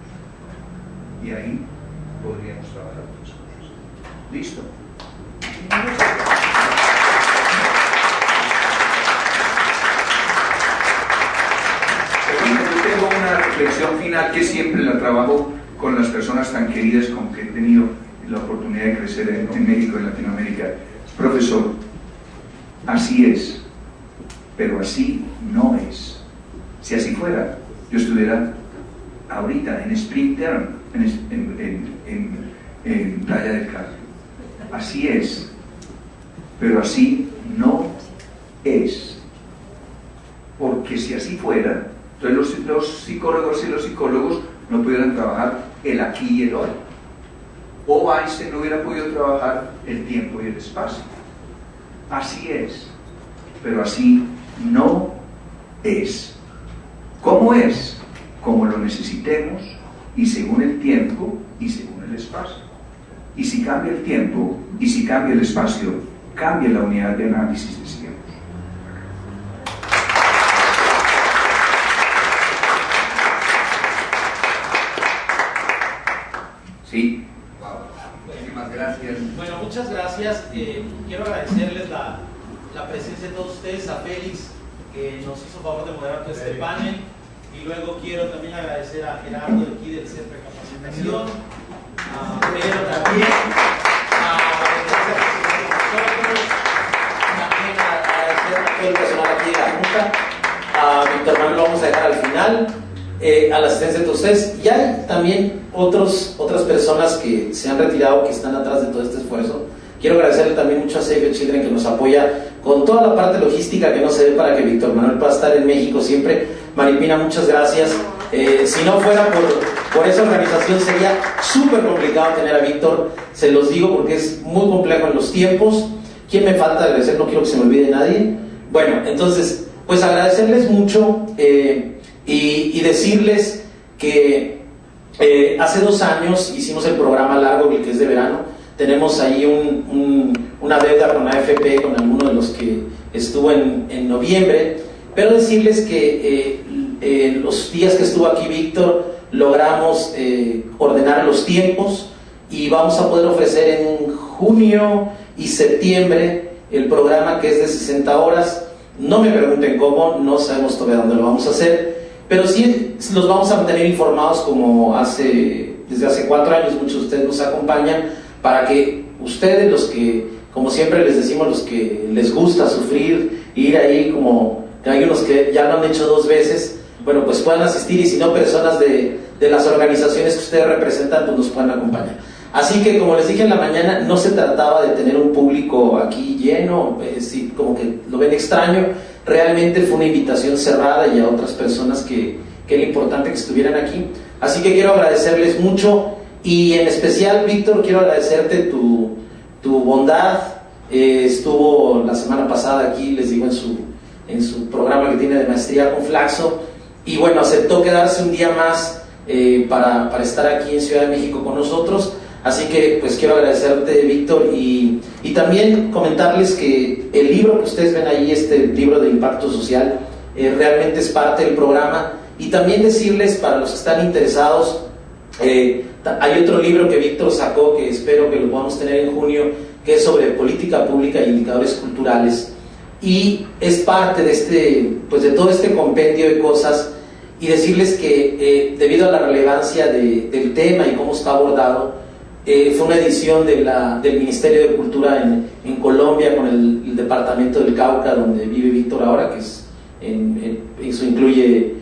Speaker 1: y ahí podríamos trabajar otras cosas. ¿Listo? Yo tengo una reflexión final que siempre la trabajo con las personas tan queridas con que he tenido la oportunidad de crecer en México y Latinoamérica. Profesor, así es, pero así no es. Si así fuera, yo estuviera ahorita en Spring Term, en Playa del Carmen. Así es, pero así no es. Porque si así fuera, entonces los psicólogos y los psicólogos no pudieran trabajar el aquí y el hoy. O Einstein no hubiera podido trabajar el tiempo y el espacio. Así es, pero así no es. ¿Cómo es? Como lo necesitemos, y según el tiempo y según el espacio. Y si cambia el tiempo y si cambia el espacio, cambia la unidad de análisis, decíamos. Sí.
Speaker 2: Muchísimas gracias.
Speaker 4: Bueno, muchas gracias. Quiero agradecerles la presencia de todos ustedes, a Félix, que nos hizo favor de moderar todo este panel, y luego quiero también agradecer a Gerardo de aquí del Centro de Capacitación, a Pedro también, también agradecer a todo el personal aquí de la Junta, a Víctor Manuel lo vamos a dejar al final, a la asistencia de ustedes, y hay también otras personas que se han retirado, que están atrás de todo este esfuerzo. Quiero agradecerle también mucho a Save the Children, que nos apoya con toda la parte logística que no se ve para que Víctor Manuel pueda estar en México siempre. Maripina, muchas gracias. Si no fuera por esa organización, sería súper complicado tener a Víctor, se los digo, porque es muy complejo en los tiempos. ¿Quién me falta agradecer? No quiero que se me olvide nadie. Bueno, entonces, pues agradecerles mucho y decirles que hace 2 años hicimos el programa largo, que es de verano. Tenemos ahí una deuda con AFP, con alguno de los que estuvo en noviembre, pero decirles que los días que estuvo aquí Víctor logramos ordenar los tiempos, y vamos a poder ofrecer en junio y septiembre el programa, que es de 60 horas. No me pregunten cómo, no sabemos todavía dónde lo vamos a hacer, pero sí los vamos a mantener informados, como desde hace 4 años muchos de ustedes nos acompañan, para que ustedes, los que, como siempre les decimos, los que les gusta sufrir, ir ahí, como hay unos que ya lo han hecho 2 veces, bueno, pues puedan asistir, y si no, personas de las organizaciones que ustedes representan, pues nos puedan acompañar. Así que, como les dije en la mañana, no se trataba de tener un público aquí lleno, sí, como que lo ven extraño. Realmente fue una invitación cerrada, y a otras personas que era importante que estuvieran aquí. Así que quiero agradecerles mucho, y en especial, Víctor, quiero agradecerte tu bondad. Estuvo la semana pasada aquí, les digo, en su programa que tiene de maestría con Flaxo, y bueno, aceptó quedarse un día más para estar aquí en Ciudad de México con nosotros. Así que pues quiero agradecerte, Víctor, y también comentarles que el libro que ustedes ven ahí, este libro de impacto social, realmente es parte del programa. Y también decirles, para los que están interesados, hay otro libro que Víctor sacó, que espero que lo podamos tener en junio, que es sobre política pública y indicadores culturales, y es parte de de todo este compendio de cosas. y decirles que debido a la relevancia del tema y cómo está abordado, fue una edición del Ministerio de Cultura en Colombia con el departamento del Cauca, donde vive Víctor ahora, que es eso incluye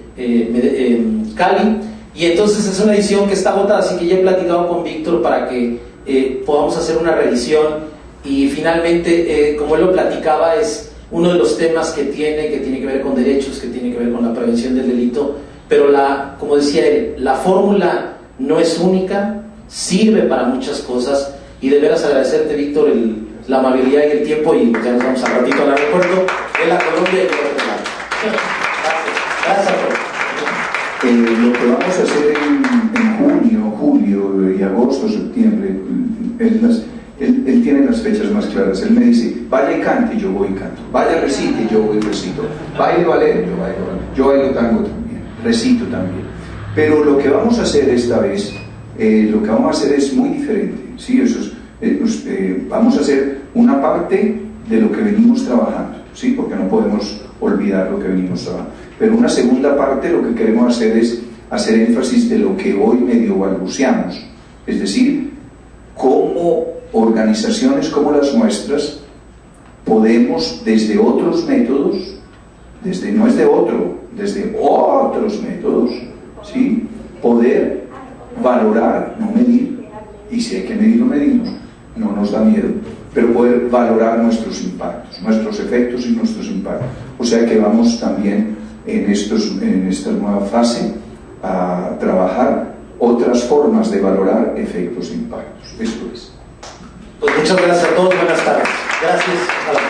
Speaker 4: Cali, y entonces es una edición que está agotada, así que ya he platicado con Víctor para que podamos hacer una revisión, y finalmente, como él lo platicaba, es uno de los temas que tiene que ver con derechos, que tiene que ver con la prevención del delito, pero como decía él, la fórmula no es única, sirve para muchas cosas, y de veras agradecerte, Víctor, la amabilidad y el tiempo, y ya nos vamos al ratito al aeropuerto de la Colombia y de otro lado. Gracias por...
Speaker 1: Lo que vamos a hacer en junio, julio y agosto, septiembre, él tiene las fechas más claras. Él me dice, vaya y cante, yo voy y canto. Vaya, recite, yo voy y recito. Baile ballet, yo bailo ballet. Yo bailo tango también, recito también. Pero lo que vamos a hacer esta vez, lo que vamos a hacer es muy diferente, ¿sí? Vamos a hacer una parte de lo que venimos trabajando, ¿sí? Porque no podemos olvidar lo que venimos trabajando. Pero una segunda parte, lo que queremos hacer es hacer énfasis de lo que hoy medio balbuceamos, es decir, cómo organizaciones como las nuestras podemos, desde otros métodos, desde otros métodos, ¿sí? Poder valorar, no medir, y si hay que medir, lo medimos, no nos da miedo, pero poder valorar nuestros impactos, nuestros efectos y nuestros impactos. O sea que vamos también en esta nueva fase a trabajar otras formas de valorar efectos e impactos. Eso es.
Speaker 4: Pues muchas gracias a todos, buenas tardes. Gracias a la